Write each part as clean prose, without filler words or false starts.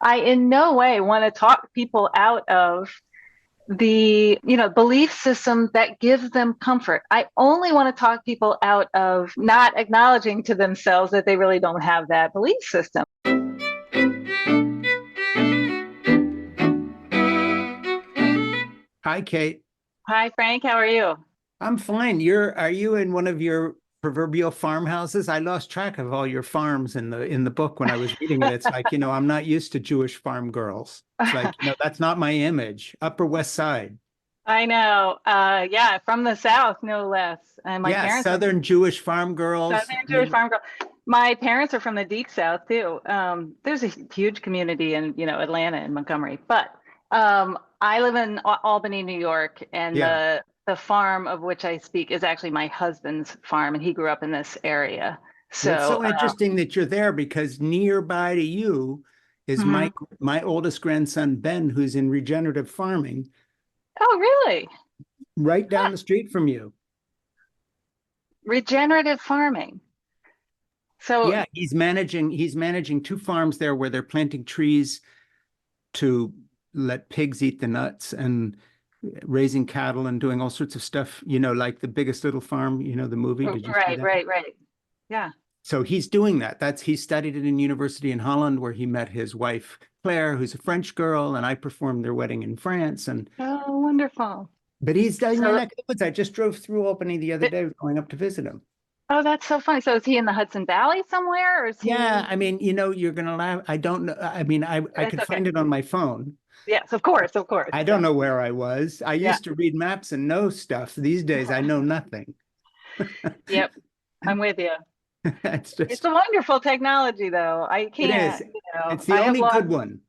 I in no way want to talk people out of the, belief system that gives them comfort. I only want to talk people out of not acknowledging to themselves that they really don't have that belief system. Hi, Kate. Hi, Frank. How are you? I'm fine. Are you in one of your proverbial farmhouses? I lost track of all your farms in the book when I was reading it. It's like, I'm not used to Jewish farm girls. It's like, that's not my image. Upper West Side. I know. Yeah, from the South, no less. And my Yeah, parents are Southern Jewish farm girls. Southern I Jewish mean, farm girl. My parents are from the deep South too. There's a huge community in, Atlanta and Montgomery, but I live in Albany, New York, and yeah. the farm of which I speak is actually my husband's farm, and he grew up in this area. Well, it's So, so interesting that you're there because nearby to you is mhm. my oldest grandson, Ben, who's in regenerative farming Oh, really? right Huh. down the street from you. Regenerative farming. So, Yeah, he's managing two farms there where they're planting trees to let pigs eat the nuts and raising cattle and doing all sorts of stuff, like the Biggest Little Farm, the movie. Did you see right, that? right, right. Yeah. So he's doing that. He studied it in university in Holland where he met his wife, Claire, who's a French girl, and I performed their wedding in France. Oh, wonderful. But he's down in your So, neck of the woods. I just drove through Albany the other day going up to visit him. oh, that's so funny. So is he in the Hudson Valley somewhere, or is Yeah, he? I mean, you're gonna laugh. I don't know. I mean, I That's could okay. find it on my phone. Yes, of course, of course. I don't Yeah, know where I was. I yeah, used to read maps and know stuff. These days, I know nothing. yep. I'm with you. It's It's a just, wonderful technology, though. I it is. can't, It's the I have only lost. good one.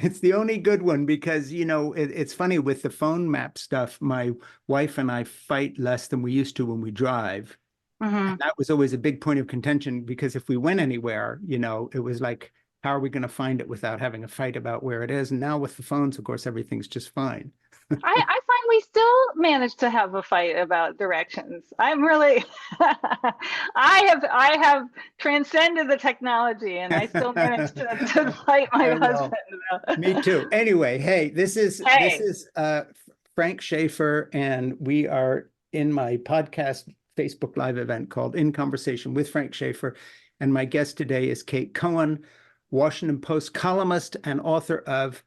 It's the only good one because, it's funny with the phone map stuff. My wife and I fight less than we used to when we drive. And Hmm. that was always a big point of contention because if we went anywhere, it was like, how are we going to find it without having a fight about where it is? And now with the phones, of course, everything's just fine. I find we still manage to have a fight about directions. I'm really, I have transcended the technology, and I still manage to fight my I know. husband. Though. Me too. Anyway, hey, this Hey. is Frank Schaeffer, and we are in my podcast Facebook Live event called In Conversation with Frank Schaeffer. And my guest today is Kate Cohen, Washington Post columnist and author of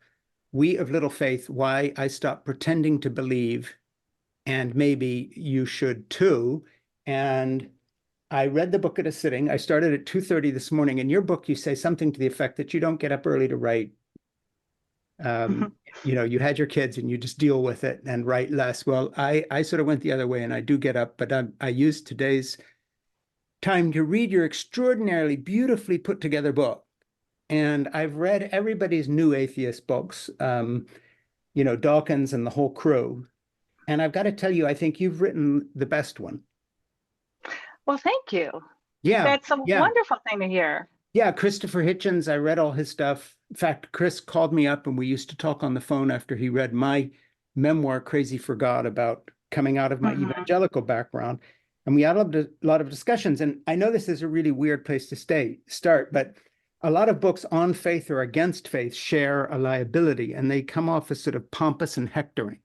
We of Little Faith: Why I Stopped Pretending to Believe, and Maybe You Should Too. And I read the book at a sitting. I started at 2:30 this morning. In your book, you say something to the effect that you don't get up early to write. You had your kids and you just deal with it and write less. Well, I sort of went the other way and I do get up, but I used today's time to read your extraordinarily beautifully put together book. And I've read everybody's new atheist books, Dawkins and the whole crew. And I've got to tell you, I think you've written the best one. Well, thank you. Yeah, That's a yeah. wonderful thing to hear. Yeah, Christopher Hitchens, I read all his stuff. In fact, Chris called me up and we used to talk on the phone after he read my memoir, Crazy for God, about coming out of my Hmm. evangelical background. And we had a lot of discussions. And I know this is a really weird place to start, but a lot of books on faith or against faith share a liability and they come off as sort of pompous and hectoring.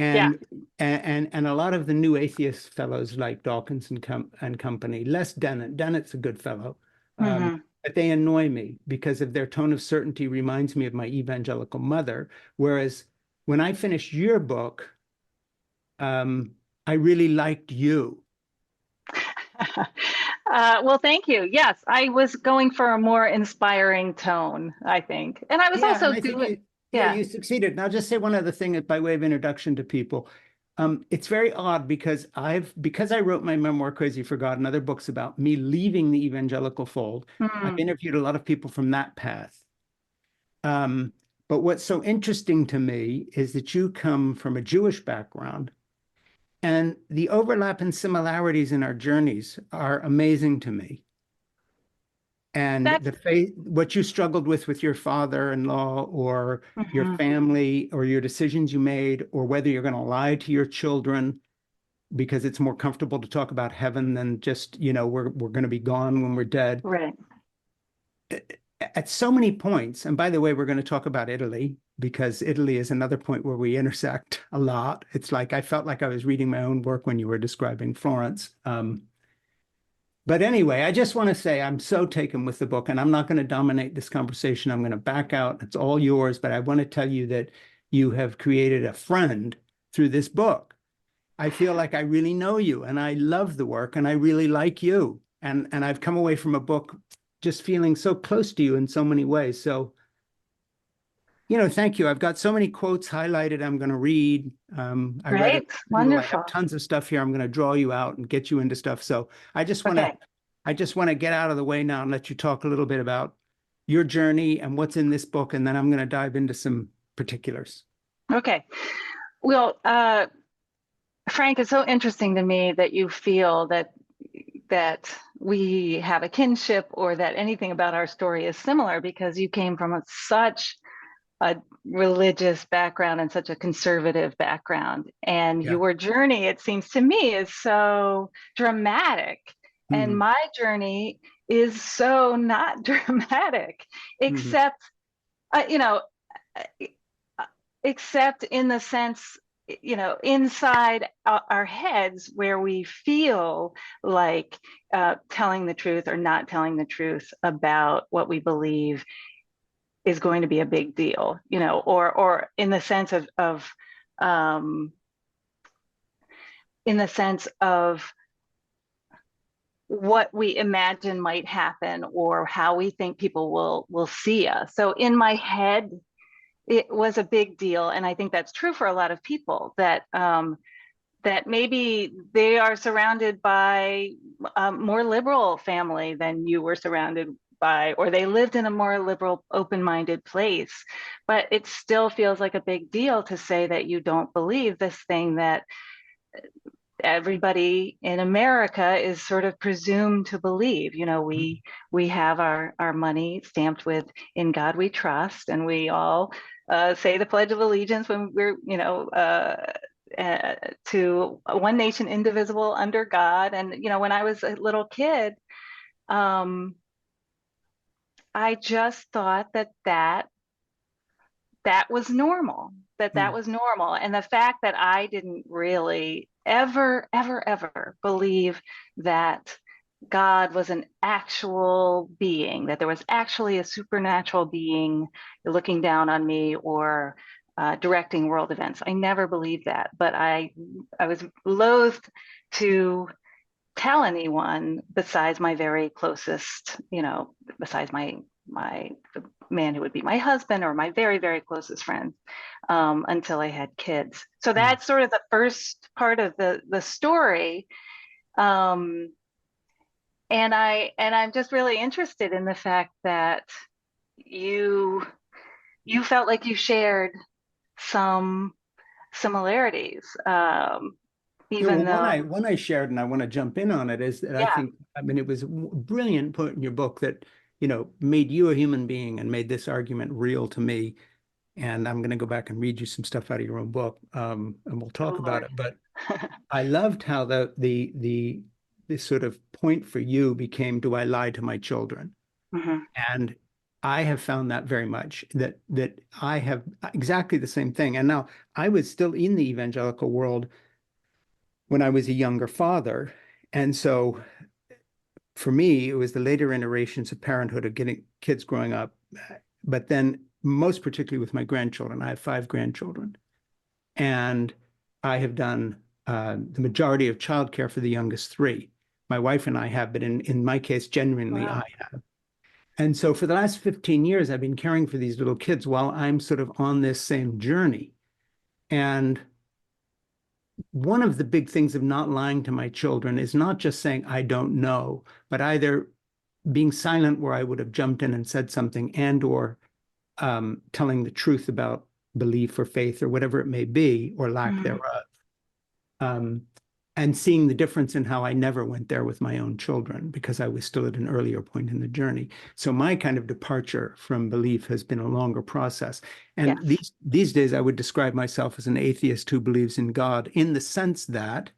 Yeah. And a lot of the new atheist fellows like Dawkins and company, less Dennett. Dennett's a good fellow, Hmm. but they annoy me because of their tone of certainty reminds me of my evangelical mother. Whereas when I finished your book, I really liked you. Well, thank you. Yes, I was going for a more inspiring tone, I think. And I was Yeah, and also I think doing, yeah, yeah. you succeeded. And I'll just say one other thing by way of introduction to people. It's very odd because I wrote my memoir Crazy for God and other books about me leaving the evangelical fold. I've Mm. interviewed a lot of people from that path. Um, but what's so interesting to me is that you come from a Jewish background, and the overlap and similarities in our journeys are amazing to me. And That's, the faith, what you struggled with your father-in-law or your mhm. family or your decisions you made, or whether you're going to lie to your children because it's more comfortable to talk about heaven than just, we're going to be gone when we're dead. Right. at so many points, and by the way, we're going to talk about Italy because Italy is another point where we intersect a lot. It's like I felt like I was reading my own work when you were describing Florence. But anyway, I just want to say I'm so taken with the book, and I'm not going to dominate this conversation. I'm going to back out. It's all yours, but I want to tell you that you have created a friend through this book. I feel like I really know you, and I love the work, and I really like you. And I've come away from a book just feeling so close to you in so many ways. So, thank you. I've got so many quotes highlighted I'm going to read. I read it. Great. I Wonderful. have tons of stuff here. I'm going to draw you out and get you into stuff. So Okay. I just want to get out of the way now and let you talk a little bit about your journey and what's in this book. And then I'm going to dive into some particulars. Okay. Well, Frank, it's so interesting to me that you feel that we have a kinship or that anything about our story is similar, because you came from such a religious background and such a conservative background. And Yeah. your journey, it seems to me, is so dramatic. And Mhm. my journey is so not dramatic, Mhm. except, you know, except in the sense, inside our heads where we feel like telling the truth or not telling the truth about what we believe is going to be a big deal, or um, in the sense of what we imagine might happen or how we think people will see us. So in my head, it was a big deal, and I think that's true for a lot of people, that maybe they are surrounded by a more liberal family than you were surrounded by, or they lived in a more liberal, open-minded place. But it still feels like a big deal to say that you don't believe this thing that everybody in America is sort of presumed to believe. We have our money stamped with "In God We Trust," and we all say the Pledge of Allegiance when we're, to one nation indivisible under God. And when I was a little kid, I just thought that was normal, that Mhm. was normal. And the fact that I didn't really ever, ever, ever believe that God was an actual being, that there was actually a supernatural being looking down on me or directing world events. I never believed that, but I was loath to tell anyone besides my very closest, besides the man who would be my husband or my very, very closest friends, until I had kids. So Mhm. that's sort of the first part of the story. Um, and I'm just really interested in the fact that you you felt like you shared some similarities, Yeah, well, even though, one I shared, and I want to jump in on it, is that yeah. I mean, it was a brilliant point in your book that, made you a human being and made this argument real to me. And I'm going to go back and read you some stuff out of your own book, and we'll Oh talk about Lord. it. But I loved how the sort of point for you became, do I lie to my children? Hmm. And I have found that very much that I have exactly the same thing. And now I was still in the evangelical world when I was a younger father. And so for me, it was the later iterations of parenthood of getting kids growing up. But then, most particularly with my grandchildren, I have 5 grandchildren. And I have done the majority of childcare for the youngest 3. My wife and I have, but in my case, genuinely, Wow. I have. And so for the last 15 years, I've been caring for these little kids while I'm sort of on this same journey. And one of the big things of not lying to my children is not just saying, I don't know, but either being silent where I would have jumped in and said something, and or telling the truth about belief or faith or whatever it may be, or lack Mhm. thereof. Um, and seeing the difference in how I never went there with my own children because I was still at an earlier point in the journey. So my kind of departure from belief has been a longer process. And Yes. these days I would describe myself as an atheist who believes in God, in the sense that,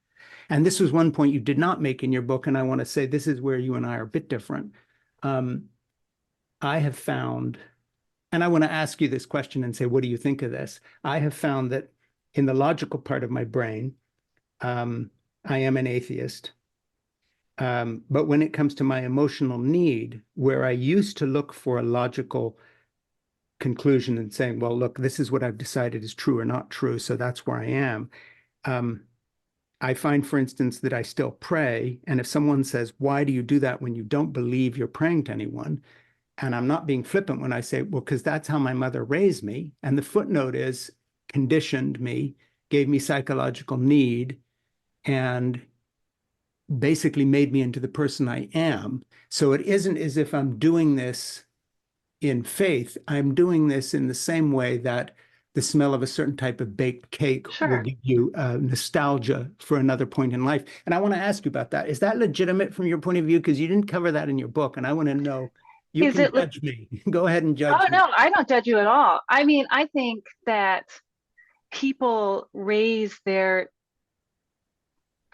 and this was one point you did not make in your book, and I want to say this is where you and I are a bit different. Um, I have found, and I want to ask you this question and say, what do you think of this? I have found that in the logical part of my brain, I am an atheist. But when it comes to my emotional need, where I used to look for a logical conclusion and saying, well, look, this is what I've decided is true or not true, so that's where I am. I find, for instance, that I still pray. And if someone says, why do you do that when you don't believe you're praying to anyone? And I'm not being flippant when I say, well, because that's how my mother raised me. And the footnote is conditioned me, gave me psychological need, and basically made me into the person I am. So it isn't as if I'm doing this in faith. I'm doing this in the same way that the smell of a certain type of baked cake will Sure. give you nostalgia for another point in life. And I want to ask you about that. Is that legitimate from your point of view? Because you didn't cover that in your book, and I want to know. You Is can it? judge me. Go ahead and Oh judge me. no, I don't judge you at all. I mean, I think that people raise their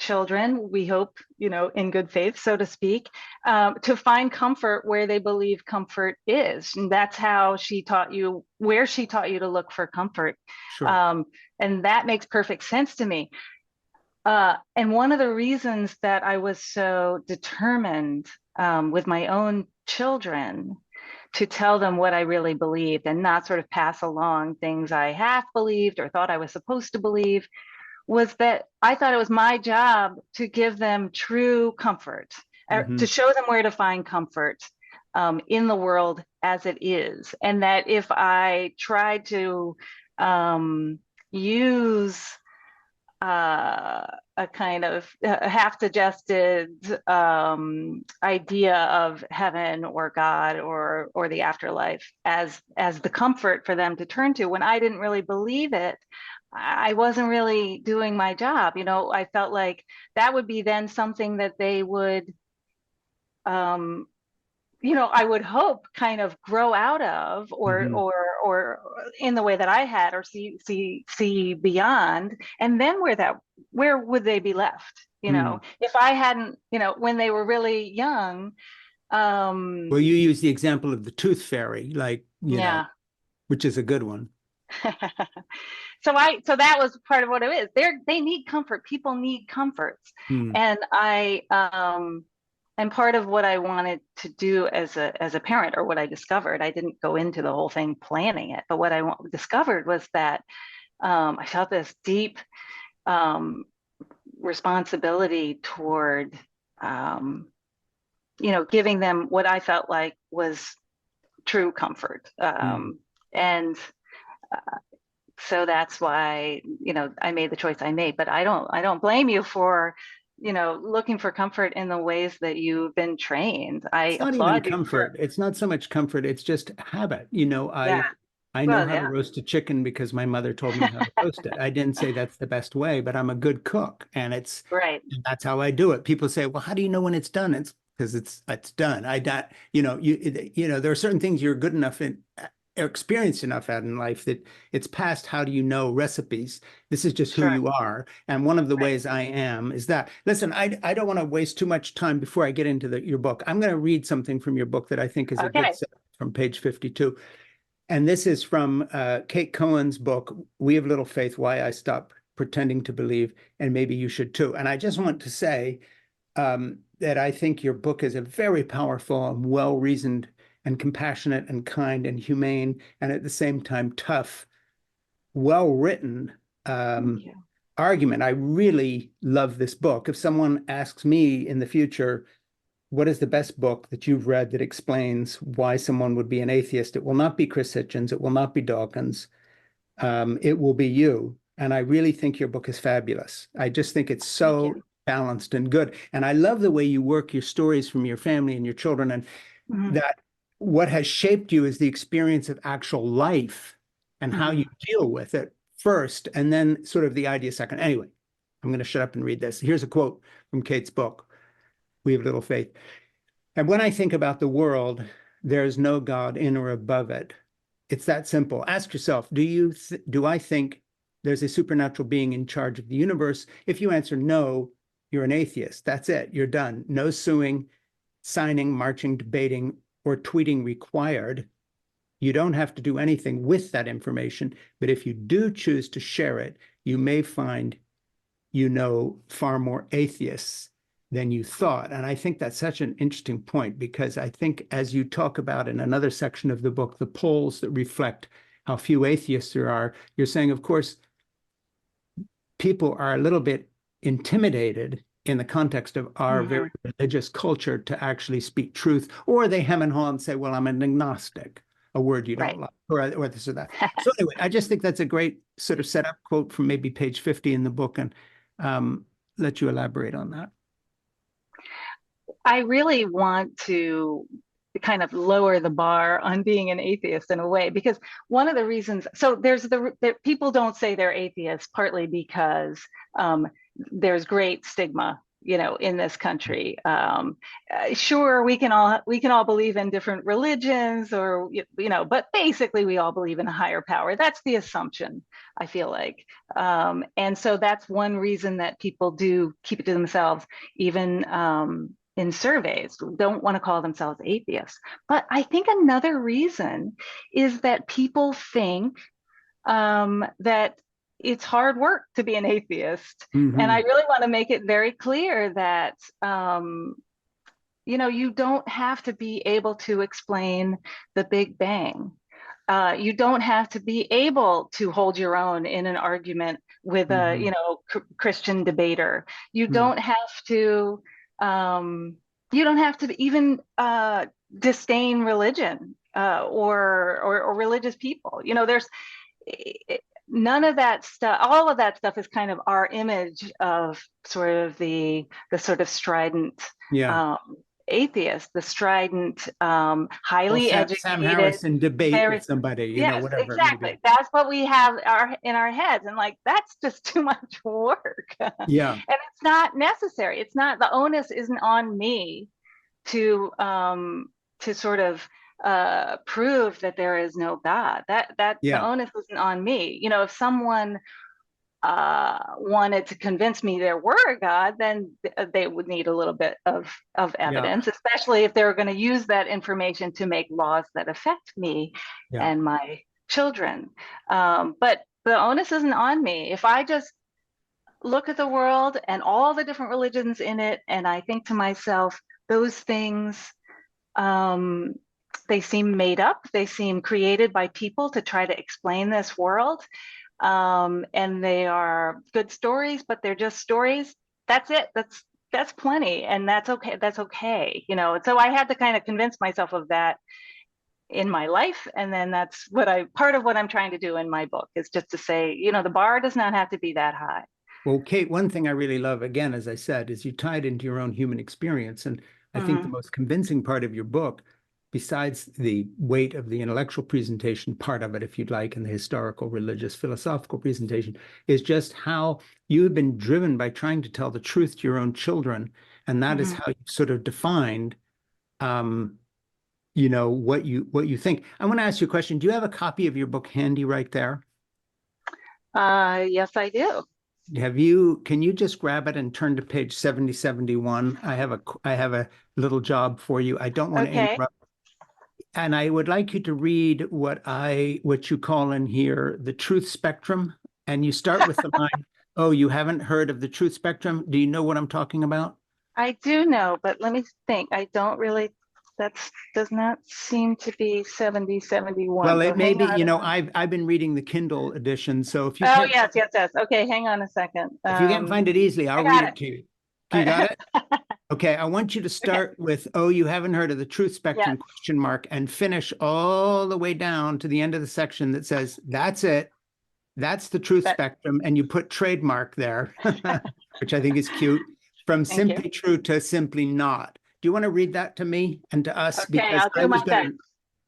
children, we hope, in good faith, so to speak, to find comfort where they believe comfort is. And that's how she taught you, where she taught you to look for comfort. Sure. Um, and that makes perfect sense to me. And one of the reasons that I was so determined with my own children to tell them what I really believed and not sort of pass along things I half believed or thought I was supposed to believe was that I thought it was my job to give them true comfort, Mm-hmm. to show them where to find comfort in the world as it is. And that if I tried to use a kind of half-digested idea of heaven or God or the afterlife as the comfort for them to turn to, when I didn't really believe it, I wasn't really doing my job. I felt like that would be then something that they would, I would hope kind of grow out of, or Mm-hmm. or in the way that I had, or see beyond. And then where would they be left? Mm. If I hadn't, when they were really young, Well, you use the example of the tooth fairy, like, yeah. which is a good one. So that was part of what it is. They need comfort. People need comforts. Mm. And and part of what I wanted to do as a parent, or what I discovered, I didn't go into the whole thing planning it, but what I discovered was that I felt this deep responsibility toward giving them what I felt like was true comfort. Mm. And so that's why, I made the choice I made. But I don't blame you for, looking for comfort in the ways that you've been trained. I It's not even applaud you for. comfort. It's not so much comfort. It's just habit. Yeah. I know Well, how to yeah. roast a chicken because my mother told me how to roast it. I didn't say that's the best way, but I'm a good cook, and Right. that's how I do it. People say, "Well, how do you know when it's done?" It's because it's done. I don't, there are certain things you're good enough in, experienced enough at in life that it's past how do you know recipes. This is just who Sure. you are. And one of the Right. ways I am is that, listen, I don't want to waste too much time before I get into your book. I'm going to read something from your book that I think is a good Okay. set from page 52. And this is from Kate Cohen's book, We Have Little Faith, Why I Stopped Pretending to Believe, and Maybe You Should Too. And I just want to say that I think your book is a very powerful and well-reasoned and compassionate and kind and humane, and at the same time tough, well-written Thank you. argument. I really love this book. If someone asks me in the future, what is the best book that you've read that explains why someone would be an atheist? It will not be Chris Hitchens. It will not be Dawkins. It will be you. And I really think your book is fabulous. I just think it's Thank so you. balanced and good. And I love the way you work your stories from your family and your children, and Mhm. that what has shaped you is the experience of actual life and how you Mhm. deal with it first, and then sort of the idea second. Anyway, I'm going to shut up and read this. Here's a quote from Kate's book, We Have Little Faith. And when I think about the world, there's no God in or above it. It's that simple. Ask yourself, do I think there's a supernatural being in charge of the universe? If you answer no, you're an atheist. That's it. You're done. No suing, signing, marching, debating, or tweeting required. You don't have to do anything with that information, but if you do choose to share it, you may find you know far more atheists than you thought. And I think that's such an interesting point, because I think, as you talk about in another section of the book, the polls that reflect how few atheists there are, you're saying, of course, people are a little bit intimidated in the context of our very religious culture to actually speak truth, or they hem and haw and say, well, I'm an agnostic, a word you don't like, or this or that. So anyway, I just think that's a great sort of setup quote from maybe page 50 in the book, and let you elaborate on that. I really want to kind of lower the bar on being an atheist in a way, because one of the reasons, so there's people don't say they're atheists partly because there's great stigma, in this country. Sure, we can all believe in different religions, or but basically we all believe in a higher power. That's the assumption, I feel like. And so that's one reason that people do keep it to themselves, even in surveys, don't want to call themselves atheists. But I think another reason is that people think that it's hard work to be an atheist. And I really want to make it very clear that, you don't have to be able to explain the Big Bang. You don't have to be able to hold your own in an argument with a, Christian debater. You don't have to, even disdain religion or religious people. There's none of that stuff. All of that stuff is kind of our image of sort of the sort of strident atheist, the strident, highly educated. Sam Harrison debate with somebody, whatever. Exactly. That's what we have in our heads, and that's just too much work. Yeah. And it's not necessary. It's not, the onus isn't on me to sort of prove that there is no God. The onus isn't on me. If someone wanted to convince me there were a God, then they would need a little bit of evidence, especially if they're going to use that information to make laws that affect me and my children. But the onus isn't on me. If I just look at the world and all the different religions in it, and I think to myself, those things, they seem made up, they seem created by people to try to explain this world. And they are good stories, but they're just stories. That's it. That's plenty. And that's okay. That's okay. So I had to kind of convince myself of that in my life. And then that's part of what I'm trying to do in my book, is just to say, the bar does not have to be that high. Well, Kate, one thing I really love, again, as I said, is you tied into your own human experience. And I think the most convincing part of your book, besides the weight of the intellectual presentation part of it, if you'd like, and the historical, religious, philosophical presentation, is just how you have been driven by trying to tell the truth to your own children. And that is how you sort of defined, what you think. I want to ask you a question. Do you have a copy of your book handy right there? Yes, I do. Can you just grab it and turn to page 7071? I have a little job for you. I don't want to interrupt. And I would like you to read what you call in here the truth spectrum. And you start with the line, oh, you haven't heard of the truth spectrum? Do you know what I'm talking about? I do know, but let me think. I don't really, that does not seem to be 7071. Well, it may be, I've been reading the Kindle edition. So if you yes. Okay, hang on a second. If you can't find it easily, I'll read it to you. You got it? Okay, I want you to start with, oh, you haven't heard of the truth spectrum, question mark, and finish all the way down to the end of the section that says, that's it. That's the truth spectrum. And you put trademark there, which I think is cute, from simply true to simply not. Do you want to read that to me and to us? Okay, because I'll do my best.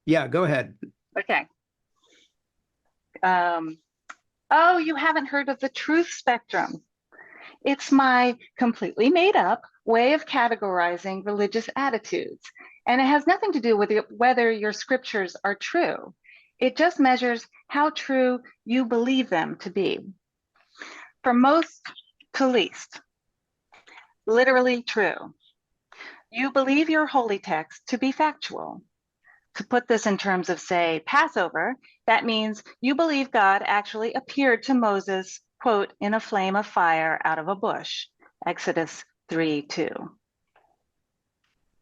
Yeah, go ahead. Okay. Oh, you haven't heard of the truth spectrum. It's my completely made up way of categorizing religious attitudes. And it has nothing to do with whether your scriptures are true. It just measures how true you believe them to be. From most to least, literally true. You believe your holy text to be factual. to put this in terms of, say, Passover, that means you believe God actually appeared to Moses, quote, in a flame of fire out of a bush, Exodus 3:2.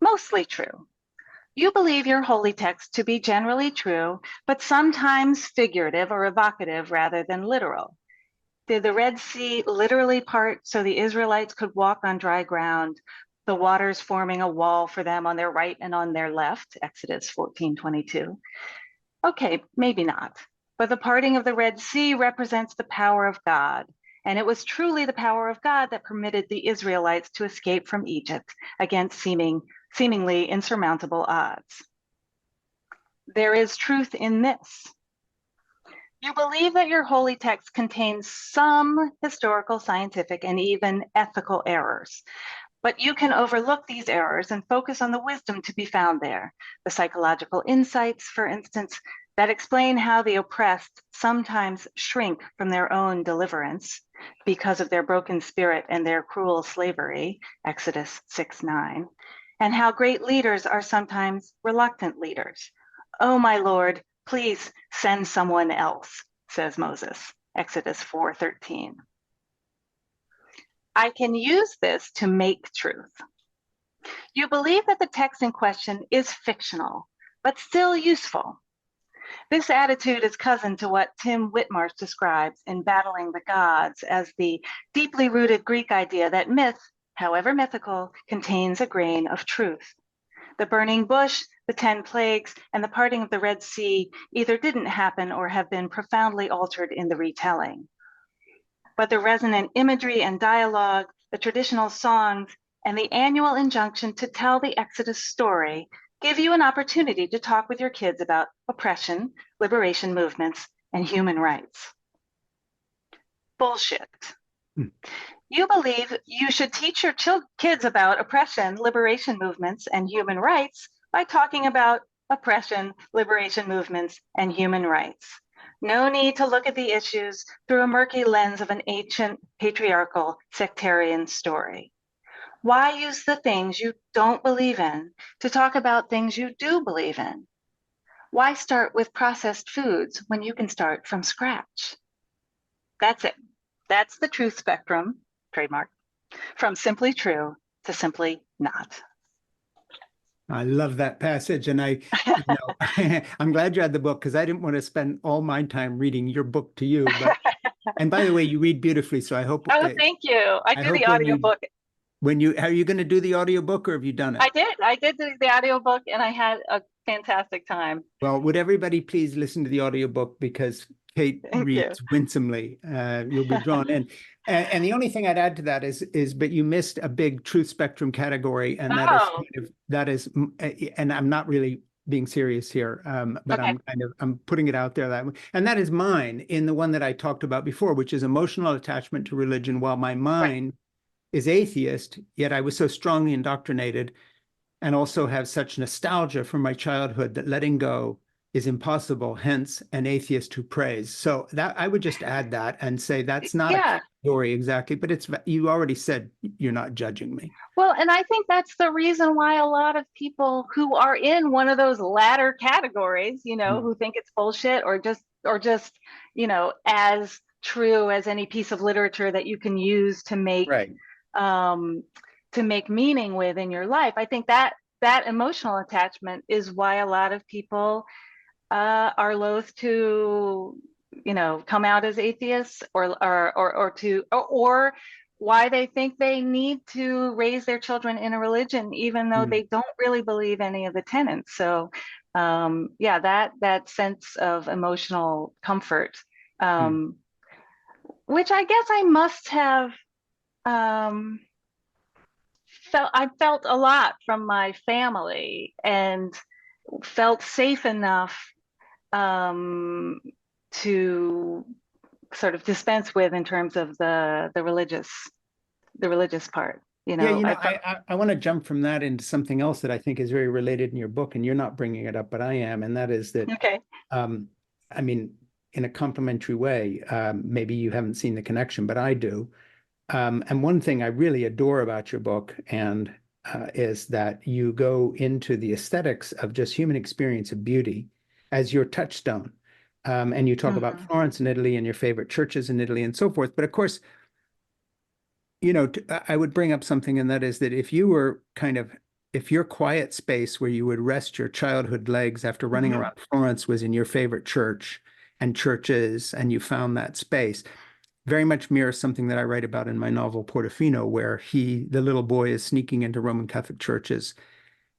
Mostly true. You believe your holy text to be generally true, but sometimes figurative or evocative rather than literal. Did the Red Sea literally part so the Israelites could walk on dry ground, the waters forming a wall for them on their right and on their left, Exodus 14:22? Okay, maybe not. But the parting of the Red Sea represents the power of God. And it was truly the power of God that permitted the Israelites to escape from Egypt against seemingly insurmountable odds. There is truth in this. You believe that your holy text contains some historical, scientific, and even ethical errors, but you can overlook these errors and focus on the wisdom to be found there, the psychological insights, for instance, that explain how the oppressed sometimes shrink from their own deliverance because of their broken spirit and their cruel slavery, Exodus 6:9, and how great leaders are sometimes reluctant leaders. Oh, my Lord, please send someone else, says Moses, Exodus 4:13. I can use this to make truth. You believe that the text in question is fictional, but still useful. This attitude is cousin to what Tim Whitmarsh describes in Battling the Gods as the deeply rooted Greek idea that myth, however mythical, contains a grain of truth. The burning bush, the 10 plagues, and the parting of the Red Sea either didn't happen or have been profoundly altered in the retelling. But the resonant imagery and dialogue, the traditional songs, and the annual injunction to tell the Exodus story give you an opportunity to talk with your kids about oppression, liberation movements, and human rights. Bullshit. You believe you should teach your kids about oppression, liberation movements, and human rights by talking about oppression, liberation movements, and human rights. No need to look at the issues through a murky lens of an ancient, patriarchal, sectarian story. Why use the things you don't believe in to talk about things you do believe in? Why start with processed foods when you can start from scratch? That's it. That's the truth spectrum, trademark, from simply true to simply not. I love that passage. And I'm glad you had the book because I didn't want to spend all my time reading your book to you. But, and by the way, you read beautifully. So I hope. Oh, thank you. I do the audiobook. Are you going to do the audiobook or have you done it? I did the audiobook and I had a fantastic time. Well, would everybody please listen to the audiobook because Kate reads winsomely. You'll be drawn in. And the only thing I'd add to that is, but you missed a big truth spectrum category, and that is, and I'm not really being serious here, but okay. I'm putting it out there that way, and that is mine in the one that I talked about before, which is emotional attachment to religion. While my mind is atheist, yet I was so strongly indoctrinated, and also have such nostalgia from my childhood that letting go is impossible, hence an atheist who prays. So that I would just add that and say that's not a story exactly, but it's, you already said you're not judging me. Well, and I think that's the reason why a lot of people who are in one of those latter categories, who think it's bullshit or just, as true as any piece of literature that you can use to make meaning with in your life. I think that emotional attachment is why a lot of people are loath to, come out as atheists, or why they think they need to raise their children in a religion, even though they don't really believe any of the tenets. So, that sense of emotional comfort, which I guess I must have felt a lot from my family, and felt safe enough to sort of dispense with in terms of the religious part. I want to jump from that into something else that I think is very related in your book, and you're not bringing it up, but I am, and that is that. I mean, in a complimentary way, maybe you haven't seen the connection, but I do. And one thing I really adore about your book, and is that you go into the aesthetics of just human experience of beauty as your touchstone. And you talk about Florence in Italy and your favorite churches in Italy and so forth. But of course, I would bring up something, and that is that if your quiet space where you would rest your childhood legs after running around Florence was in your favorite church and churches, and you found that space, very much mirrors something that I write about in my novel Portofino, where the little boy, is sneaking into Roman Catholic churches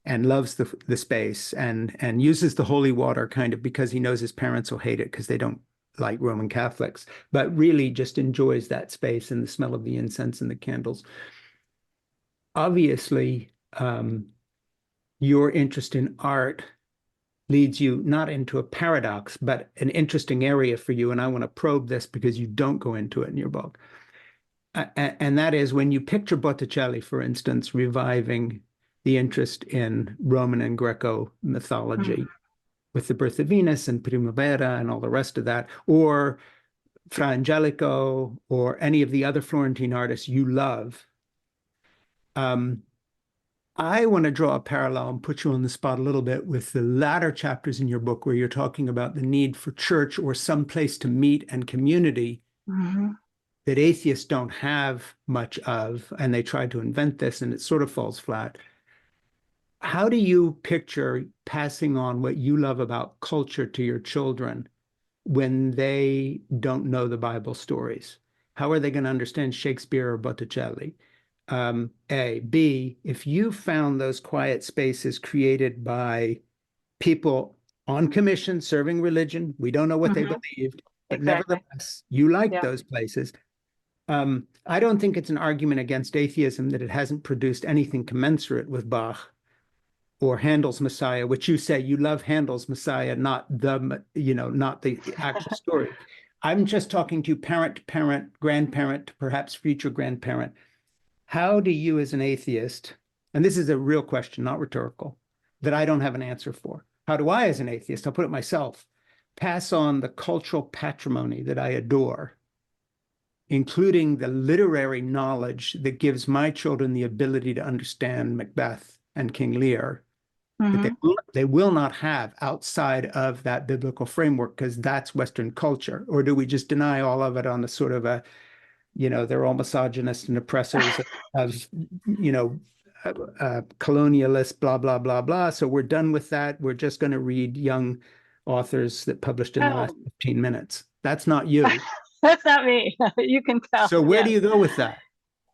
and loves the space and uses the holy water kind of because he knows his parents will hate it because they don't like Roman Catholics, but really just enjoys that space and the smell of the incense and the candles. Obviously, your interest in art leads you not into a paradox, but an interesting area for you. And I want to probe this because you don't go into it in your book. And that is when you picture Botticelli, for instance, reviving the interest in Roman and Greco mythology with the birth of Venus and Primavera and all the rest of that, or Fra Angelico, or any of the other Florentine artists you love. I want to draw a parallel and put you on the spot a little bit with the latter chapters in your book where you're talking about the need for church or some place to meet and community that atheists don't have much of, and they try to invent this and it sort of falls flat. How do you picture passing on what you love about culture to your children when they don't know the Bible stories? How are they going to understand Shakespeare or Botticelli? A. B, if you found those quiet spaces created by people on commission serving religion, we don't know what they believed, but nevertheless, you like those places. I don't think it's an argument against atheism that it hasn't produced anything commensurate with Bach or Handel's Messiah, which you say you love Handel's Messiah, not the actual story. I'm just talking to parent to parent, grandparent to perhaps future grandparent. How do you as an atheist, and this is a real question, not rhetorical, that I don't have an answer for. How do I as an atheist, I'll put it myself, pass on the cultural patrimony that I adore, including the literary knowledge that gives my children the ability to understand Macbeth and King Lear, that they will not have outside of that biblical framework because that's Western culture? Or do we just deny all of it on the sort of a, they're all misogynists and oppressors of colonialists, blah, blah, blah, blah. So we're done with that. We're just going to read young authors that published in the last 15 minutes. That's not you. That's not me. You can tell. So where do you go with that?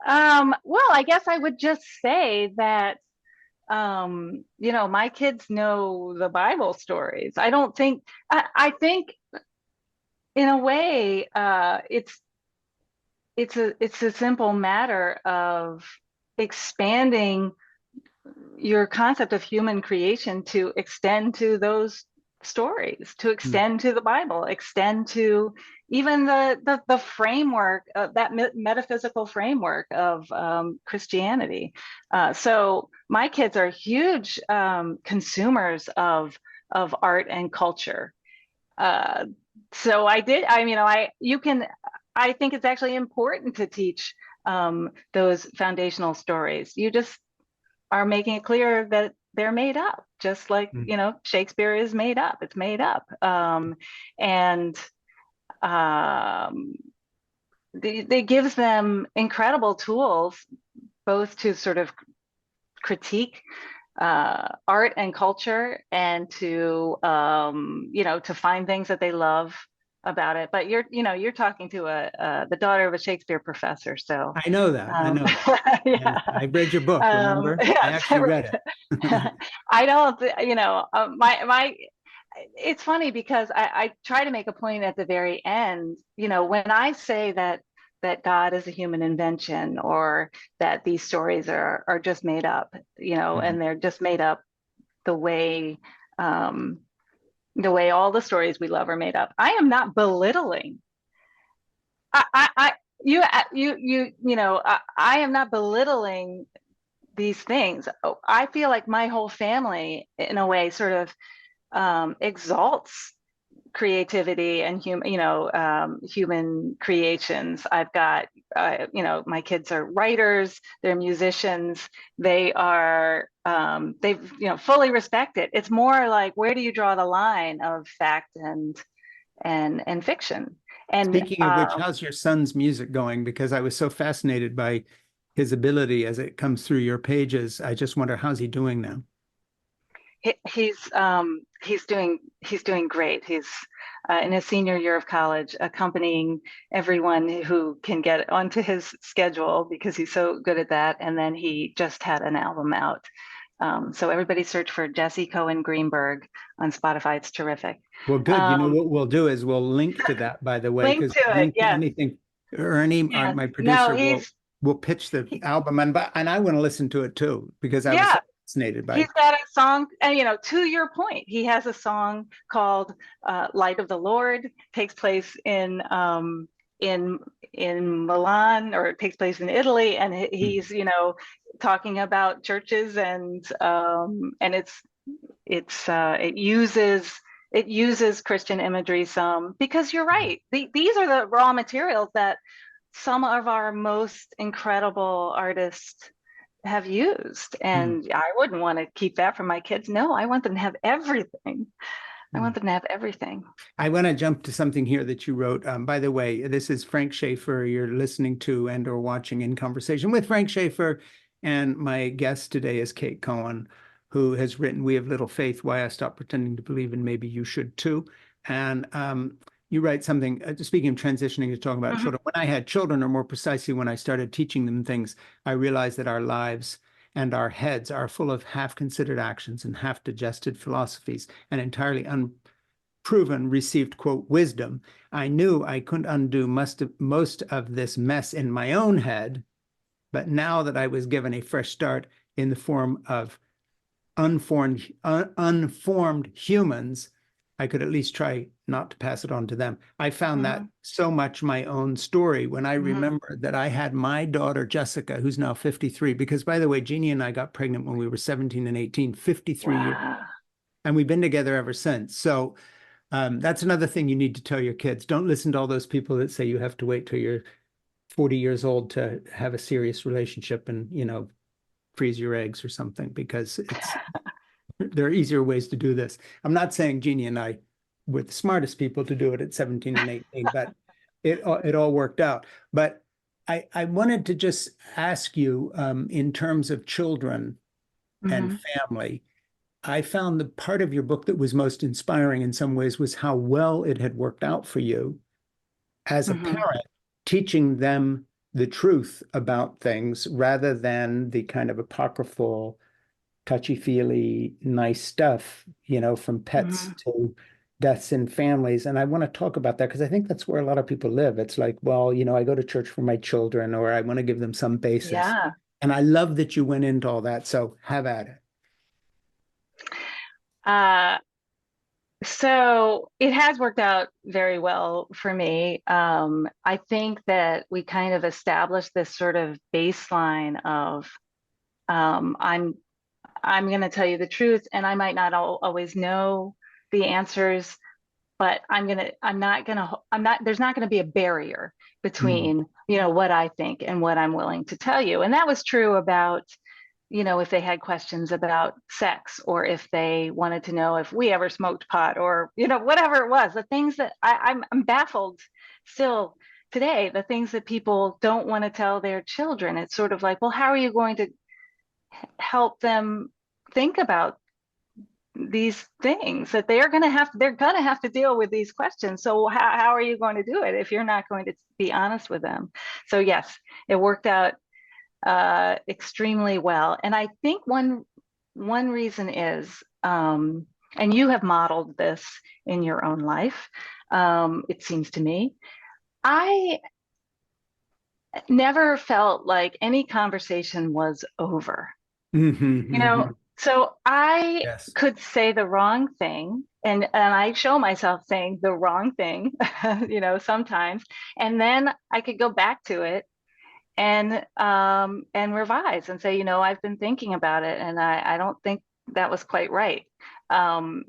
Well, I guess I would just say that, my kids know the Bible stories. I think in a way, it's a simple matter of expanding your concept of human creation to extend to those stories, to extend to the Bible, extend to even the framework, that metaphysical framework of Christianity. So my kids are huge consumers of art and culture. So I think it's actually important to teach those foundational stories. You just are making it clear that they're made up, just like, Shakespeare is made up. It's made up. It gives them incredible tools, both to sort of critique art and culture and to, to find things that they love about it. But you're talking to the daughter of a Shakespeare professor, so I know that. I know that. Yeah, I read your book. Remember, I actually read it. I don't. It's funny because I try to make a point at the very end. When I say that God is a human invention, or that these stories are just made up, and they're just made up the way all the stories we love are made up. I am not belittling. I am not belittling these things. I feel like my whole family, in a way, sort of exalts creativity and human creations. I've got, my kids are writers, they're musicians, they are, they've, fully respect it. It's more like, where do you draw the line of fact and fiction? And Speaking of which, how's your son's music going? Because I was so fascinated by his ability as it comes through your pages. I just wonder, how's he doing now? He's doing great. He's in his senior year of college, accompanying everyone who can get onto his schedule because he's so good at that. And then he just had an album out. So everybody search for Jesse Cohen-Greenberg on Spotify. It's terrific. Well, good. You know what we'll do is we'll link to that, by the way, Link because to it, link to yes. anything. Ernie, Yes. my No, producer, will pitch the album, and I want to listen to it too because I was so fascinated by it. He's got a song, and to your point, he has a song called "Light of the Lord." Takes place in Milan, or it takes place in Italy, and he's talking about churches, and it uses Christian imagery some, because you're right. These are the raw materials that some of our most incredible artists have used, and I wouldn't want to keep that from my kids. No, I want them to have everything. I want them to have everything. I want to jump to something here that you wrote. By the way, this is Frank Schaeffer. You're listening to and or watching In Conversation with Frank Schaeffer, and my guest today is Kate Cohen, who has written "We Have Little Faith: Why I Stopped Pretending to Believe and Maybe You Should Too." And you write something, speaking of transitioning to talking about children, when I had children, or more precisely, when I started teaching them things, I realized that our lives and our heads are full of half-considered actions and half-digested philosophies and entirely unproven received, quote, wisdom. I knew I couldn't undo most of this mess in my own head, but now that I was given a fresh start in the form of unformed humans, I could at least try not to pass it on to them. I found that so much my own story when I remembered that I had my daughter, Jessica, who's now 53, because, by the way, Jeannie and I got pregnant when we were 17 and 18, 53 years. And we've been together ever since. So that's another thing you need to tell your kids. Don't listen to all those people that say you have to wait till you're 40 years old to have a serious relationship and, freeze your eggs or something, because there are easier ways to do this. I'm not saying Jeannie and I were the smartest people to do it at 17 and 18, but it all worked out. But I wanted to just ask you, in terms of children and family, I found the part of your book that was most inspiring in some ways was how well it had worked out for you as a parent, teaching them the truth about things rather than the kind of apocryphal, touchy-feely, nice stuff, from pets to deaths in families. And I want to talk about that because I think that's where a lot of people live. It's like, well, I go to church for my children, or I want to give them some basis. Yeah. And I love that you went into all that. So have at it. So it has worked out very well for me. I think that we kind of established this sort of baseline of I'm going to tell you the truth, and I might not always know the answers, but there's not going to be a barrier between, what I think and what I'm willing to tell you. And that was true about, if they had questions about sex, or if they wanted to know if we ever smoked pot, or, whatever it was, the things that I'm baffled still today, the things that people don't want to tell their children. It's sort of like, well, how are you going to help them think about these things that they're going to have to deal with these questions? So how are you going to do it if you're not going to be honest with them? So yes, it worked out extremely well. And I think one reason is, and you have modeled this in your own life, it seems to me, I never felt like any conversation was over. So I could say the wrong thing, and I show myself saying the wrong thing, sometimes, and then I could go back to it and revise and say, I've been thinking about it, and I don't think that was quite right. And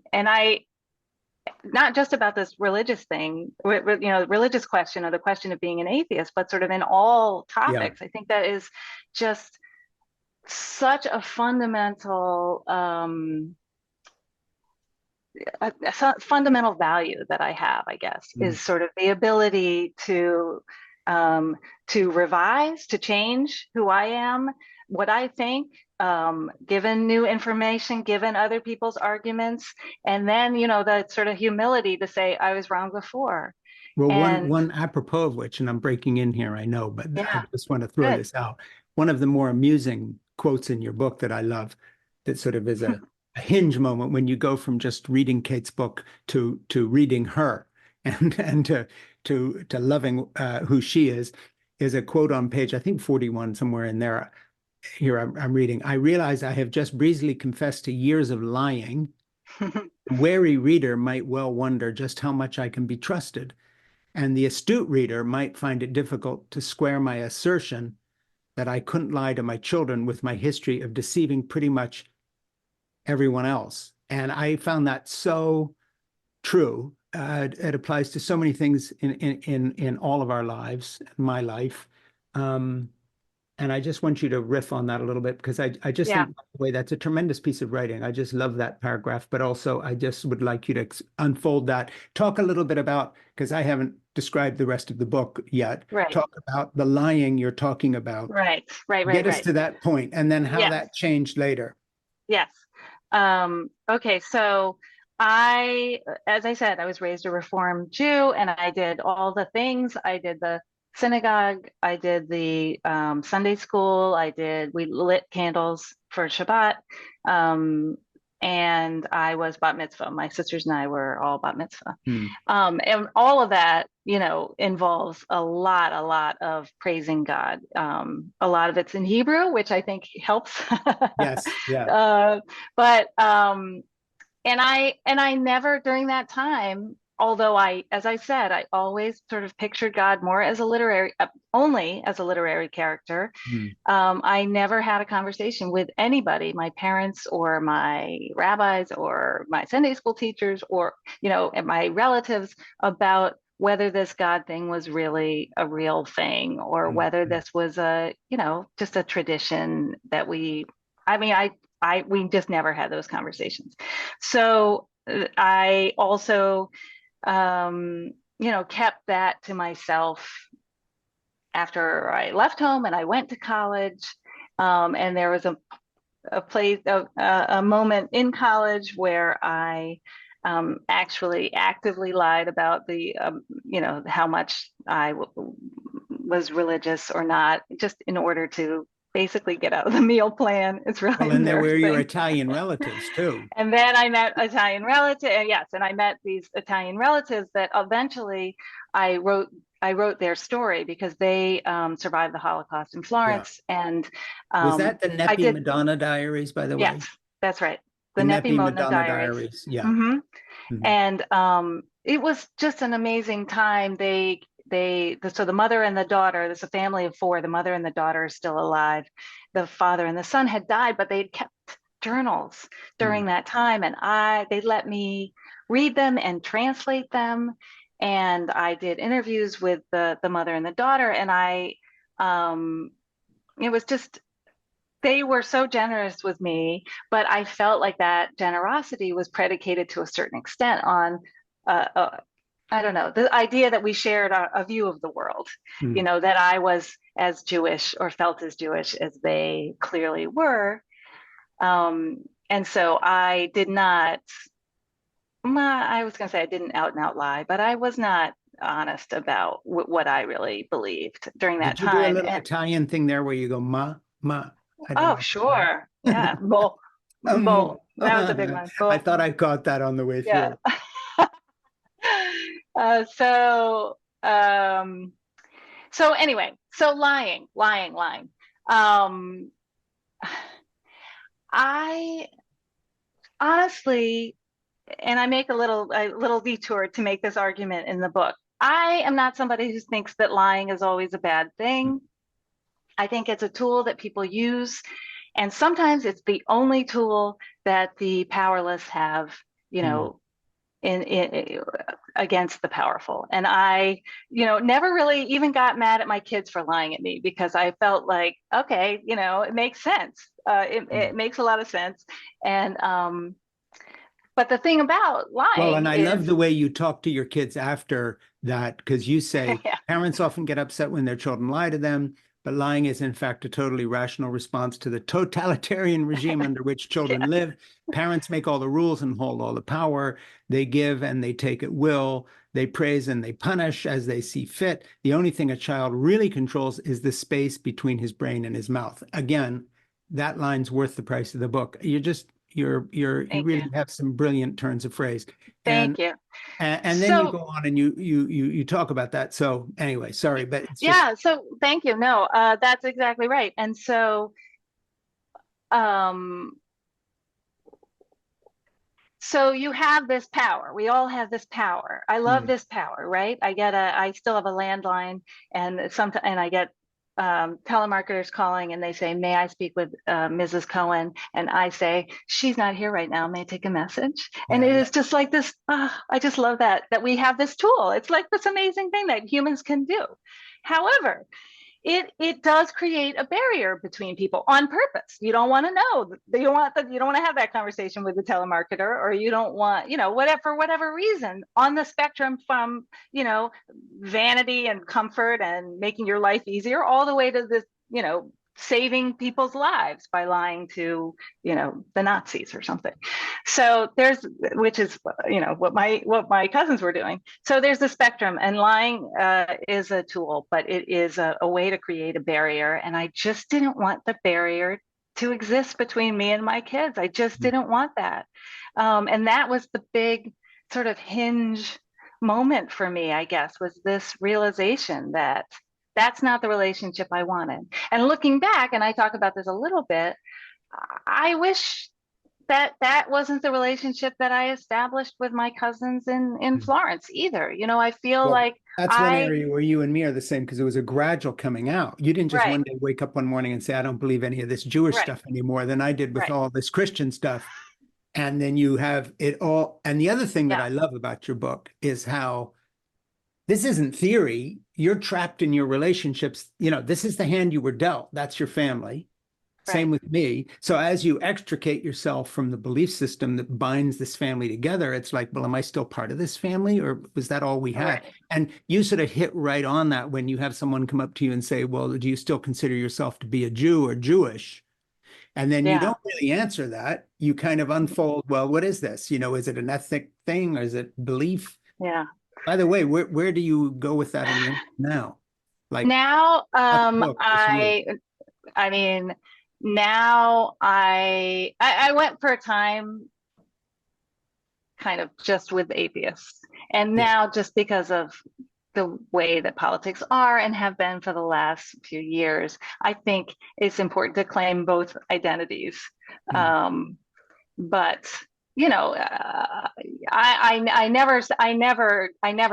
not just about this religious thing, religious question or the question of being an atheist, but sort of in all Yeah. topics. I think that is just such a fundamental fundamental value that I have, I guess, is sort of the ability to revise, to change who I am, what I think, given new information, given other people's arguments, and then, the sort of humility to say I was wrong before. Well, And one apropos of which, and I'm breaking in here, I know, but I yeah, just want to throw good. this out. One of the more amusing quotes in your book that I love, that sort of is a hinge moment when you go from just reading Kate's book to reading her and to loving who she is a quote on page, I think 41, somewhere in there. Here I'm reading. I realize I have just breezily confessed to years of lying. The wary reader might well wonder just how much I can be trusted. And the astute reader might find it difficult to square my assertion that I couldn't lie to my children with my history of deceiving pretty much everyone else. And I found that so true. It applies to so many things in all of our lives, my life. And I just want you to riff on that a little bit, because I just Yeah, think, by the way, that's a tremendous piece of writing. I just love that paragraph, but also I just would like you to unfold that. Talk a little bit about, because I haven't described the rest of the book yet. right, Talk about the lying you're talking about. Get us right. to that point, and then how Yes, that changed later. yes. Okay, so as I said, I was raised a Reformed Jew, and I did all the things. I did the synagogue, I did the Sunday school, we lit candles for Shabbat, and I was bat mitzvah. My sisters and I were all bat mitzvah. Hmm. And all of that, involves a lot of praising God. A lot of it's in Hebrew, which I think helps. Yes, yeah. But and I never during that time, although as I said, I always sort of pictured God more as only as a literary character. Hmm. I never had a conversation with anybody, my parents or my rabbis or my Sunday school teachers or, and my relatives, about whether this God thing was really a real thing, or whether this was just a tradition that we just never had those conversations. So I also, kept that to myself after I left home and I went to college. And there was a moment in college where I actually actively lied about how much I was religious or not, just in order to basically get out of the meal plan. It's really Well, and there were your embarrassing. Italian relatives too. And then I met Italian relatives. Yes, and I met these Italian relatives that eventually I wrote their story, because they survived the Holocaust in Yeah. Florence. And Was that the I Neppi did, Modona Diaries, by the way? yes, that's right. The The Neppi Neppi Modona Modona Diaries. Diaries. Yeah. Hmm. Mhm. And it was just an amazing time. So the mother and the daughter, there's a family of four. The mother and the daughter are still alive. The father and the son had died, but they'd kept journals during that time, and they let me read them and translate them. And I did interviews with the mother and the daughter, and it was just, they were so generous with me, but I felt like that generosity was predicated to a certain extent on, I don't know, the idea that we shared a view of the world, Mm. that I was as Jewish or felt as Jewish as they clearly were. And so I did not, I was going to say I didn't out and out lie, but I was not honest about what I really believed during that Did you do a time. little Italian thing there where you go, ma, ma? I don't Oh, know. sure. Yeah. Bo. Um, Bo. That was a big one. I Bo. thought I caught that on the way Yeah. through. So, so anyway, so lying. I honestly, and I make a little detour to make this argument in the book. I am not somebody who thinks that lying is always a bad thing. I think it's a tool that people use, and sometimes it's the only tool that the powerless have, you Mm. know, in against the powerful. And I, never really even got mad at my kids for lying at me, because I felt like, okay, it makes sense. It makes a lot of sense. And but the thing about Well, lying and I is, love the way you talk to your kids after that, because you say yeah, parents often get upset when their children lie to them, but lying is in fact a totally rational response to the totalitarian regime under which children yeah, live. Parents make all the rules and hold all the power. They give and they take at will. They praise and they punish as they see fit. The only thing a child really controls is the space between his brain and his mouth. Again, that line's worth the price of the book. You thank you, really have some brilliant turns of phrase. thank And you. and then you So go on and you talk about that. So anyway, sorry, but it's just yeah, so thank you. No, that's exactly right. And so um so you have this power. We all have this power. I love mm, this power, right? I still have a landline, and sometimes, and I get telemarketers calling, and they say, "May I speak with Mrs. Cohen?" And I say, "She's not here right now. May I take a message?" And yeah, it yeah. is just like this. I just love that we have this tool. It's like this amazing thing that humans can do. However, it does create a barrier between people on purpose. You don't want to know. You don't want to have that conversation with the telemarketer, or you don't want, whatever, for whatever reason, on the spectrum from, vanity and comfort and making your life easier, all the way to this, saving people's lives by lying to, the Nazis or something. So there's, which is, what my cousins were doing. So there's the spectrum, and lying is a tool, but it is a way to create a barrier. And I just didn't want the barrier to exist between me and my kids. I just didn't want that. And that was the big sort of hinge moment for me, I guess, was this realization that that's not the relationship I wanted. And looking back, and I talk about this a little bit, I wish that wasn't the relationship that I established with my cousins in Mm. Florence either. I feel Well, like that's one I area where you and me are the same, because it was a gradual coming out. You didn't just right, one day wake up one morning and say, I don't believe any of this Jewish right, stuff anymore than I did with right. all this Christian stuff. And then you have it all. And the other thing that Yeah, I love about your book is how this isn't theory. You're trapped in your relationships. This is the hand you were dealt. That's your family. Same right. with me. So as you extricate yourself from the belief system that binds this family together, it's like, well, am I still part of this family, or was that all we had? Right. And you sort of hit right on that when you have someone come up to you and say, well, do you still consider yourself to be a Jew or Jewish? And then you Yeah. don't really answer that. You kind of unfold, well, what is this? Is it an ethnic thing, or is it belief? Yeah. By the way, where do you go with that in your now? Like, Now, not the book, just you. I mean, now I went for a time kind of just with atheists, and Yeah. now just because of the way that politics are and have been for the last few years, I think it's important to claim both identities. Mm. But I never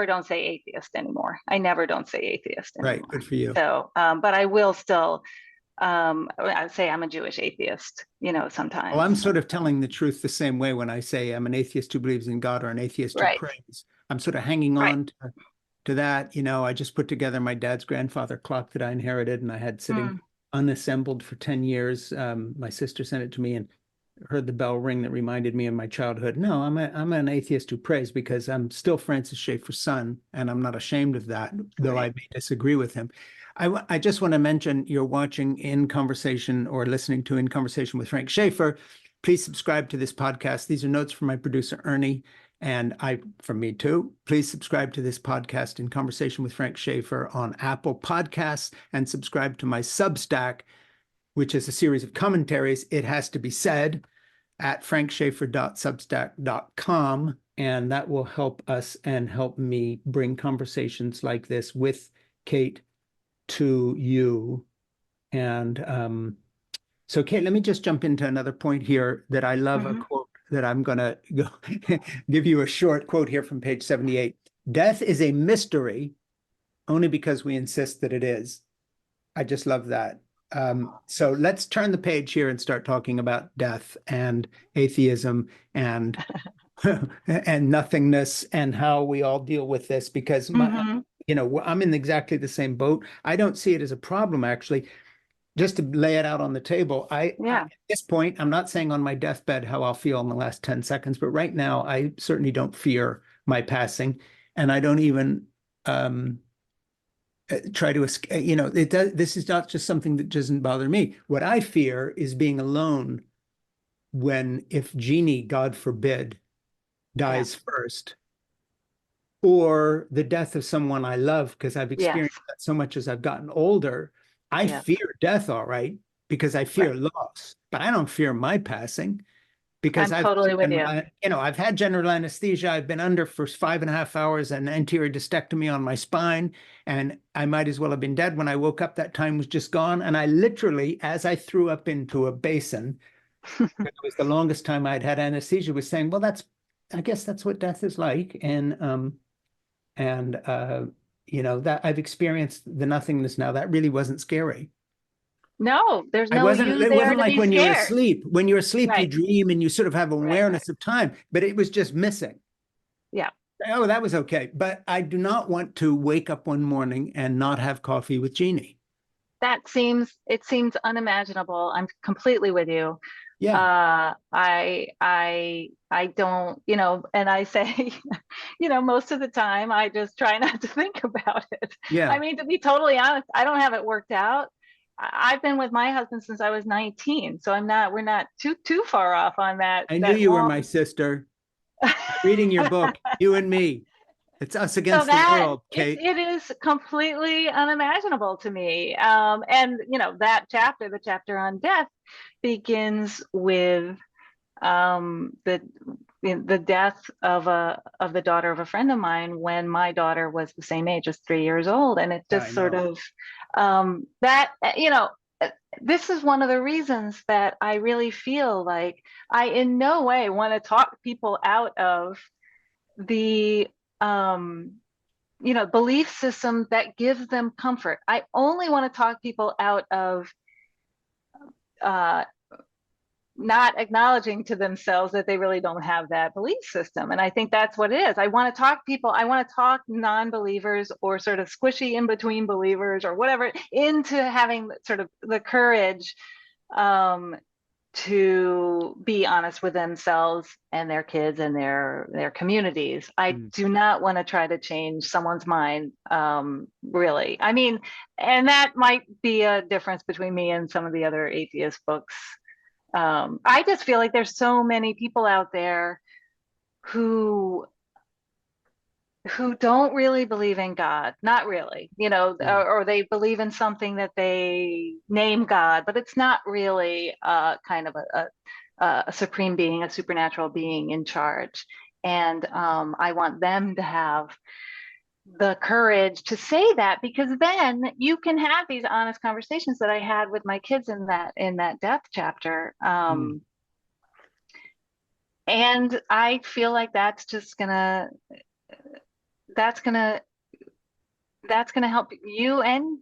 don't say atheist anymore. I never don't say atheist Right. anymore. Good for you. So, but I will still I say I'm a Jewish atheist, Oh, sometimes. I'm sort of telling the truth the same way when I say I'm an atheist who believes in God or an atheist who Right, prays. I'm sort of hanging right. on to that. I just put together my dad's grandfather clock that I inherited, and I had sitting Mm, unassembled for 10 years. My sister sent it to me and heard the bell ring that reminded me of my childhood. No, I'm an atheist who prays, because I'm still Francis Schaeffer's son, and I'm not ashamed of that, though I right. may disagree with him. I just want to mention, you're watching In Conversation or listening to In Conversation with Frank Schaeffer. Please subscribe to this podcast. These are notes from my producer, Ernie, and from me too. Please subscribe to this podcast, In Conversation with Frank Schaeffer, on Apple Podcasts, and subscribe to my Substack, which is a series of commentaries, it has to be said, at frankschaeffer.substack.com. And that will help us and help me bring conversations like this with Kate to you. And so, Kate, let me just jump into another point here that I love, a Hmm. quote that I'm going to give you a short quote here from page 78. Death is a mystery only because we insist that it is. I just love that. So let's turn the page here and start talking about death and atheism and and nothingness and how we all deal with this because Hmm. I'm in exactly the same boat. I don't see it as a problem, actually. Just to lay it out on the table, Yeah. at this point, I'm not saying on my deathbed how I'll feel in the last 10 seconds, but right now, I certainly don't fear my passing. And I don't even try to escape. This is not just something that doesn't bother me. What I fear is being alone if Jeannie, God forbid, Yeah. dies first, or the death of someone I love, because I've Yes. experienced that so much as I've gotten older. I Yes. fear death, all right, because I fear Right. loss, but I don't fear my passing because I'm totally with you. I've had general anesthesia. I've been under for 5.5 hours, an anterior dystectomy on my spine, and I might as well have been dead. When I woke up, that time was just gone. And I literally, as I threw up into a basin, it was the longest time I'd had anesthesia, was saying, well, I guess that's what death is like. And that I've experienced the nothingness now. That really wasn't scary. No, there's I no wasn't, you it there wasn't to like be when you're scared. asleep. When you're asleep, you Right. dream and you sort of have Right. awareness of time, but it was just missing. Yeah. Oh, that was okay. But I do not want to wake up one morning and not have coffee with Jeannie. It seems unimaginable. I'm completely with you. Yeah, I don't, and I say, most of the time I just try not to think about it. I yeah. mean, to be totally honest, I don't have it worked out. I've been with my husband since I was 19, so we're not too far off on I knew that you were long. my sister. Reading your book, you and me. It's us So against the that world, it's Kate. it is completely unimaginable to me. And that chapter, the chapter on death, begins with the death of the daughter of a friend of mine when my daughter was the same age, as 3 years old, and it Yeah, I just sort know. of that this is one of the reasons that I really feel like I in no way want to talk people out of the belief system that gives them comfort. I only want to talk people out of uh, not acknowledging to themselves that they really don't have that belief system. And I think that's what it is. I want to talk non-believers or sort of squishy in between believers or whatever into having sort of the courage um, to be honest with themselves and their kids and their communities. I Mm. do not want to try to change someone's mind, really. I mean, and that might be a difference between me and some of the other atheist books. I just feel like there's so many people out there who don't really believe in God, not really, Yeah. or they believe in something that they name God, but it's not really kind of a supreme being, a supernatural being in charge. And I want them to have the courage to say that, because then you can have these honest conversations that I had with my kids in that death chapter. Mm. And I feel like that's gonna that's gonna help you and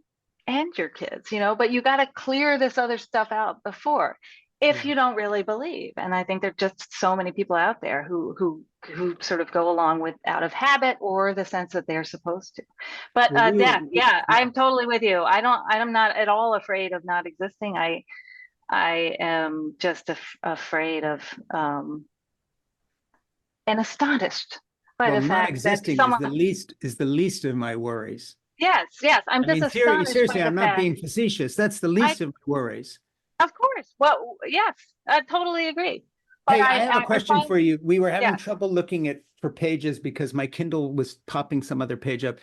your kids, but you got to clear this other stuff out before, if Yeah. you don't really believe. And I think there's just so many people out there who sort of go along with out of habit or the sense that they're supposed to. But Well, death, yeah, yeah. I'm totally with you. I'm not at all afraid of not existing. I am just afraid of and astonished by Well, the not fact that existing someone, is the least of my worries. yes, I'm I just mean, astonished by seriously, the I'm not fact. being facetious. That's the I, least of my worries. of course, well, yes, I totally agree. But Hey, I have a I question find, for you. We were having yes, trouble looking at for pages because my Kindle was popping some other page up.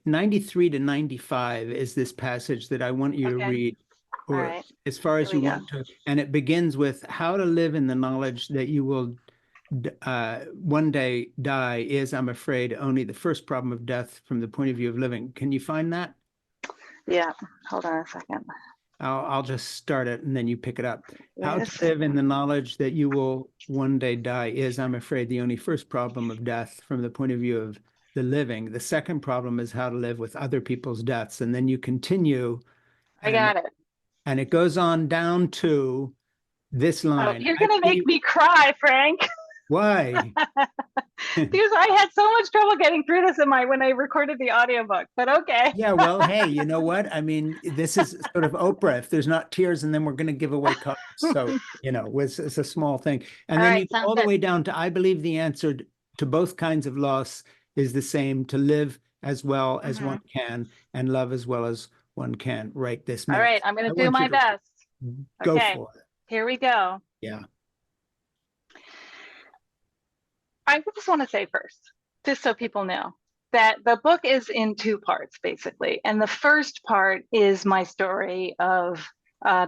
93 to 95 is this passage that I want you to okay, read, all or right, as far here as we you go. want to. And it begins with how to live in the knowledge that you will one day die is, I'm afraid, only the first problem of death from the point of view of living. Can you find that? Yeah, hold on a second. I'll just start it and then you pick it up. Wait How a to live in second. the knowledge that you will one day die is, I'm afraid, the only first problem of death from the point of view of the living. The second problem is how to live with other people's deaths. And then you continue I and got it. and it goes on down to this Oh, line. you're gonna make me cry, Frank. Why? Because I had so much trouble getting through this when I recorded the audiobook, but okay. Yeah, well, hey, you know what? I mean, this is sort of Oprah. If there's not tears, and then we're going to give away cards. So, it's a small thing. And All then you right, go sounds all the good. way down to, I believe the answer to both kinds of loss is the same, to live as well as one can and love as well as one can right this All minute. right, I'm going I to do want you my to best. go Okay, for it. here we go. Yeah. I just want to say first, just so people know, that the book is in two parts, basically. And the first part is my story of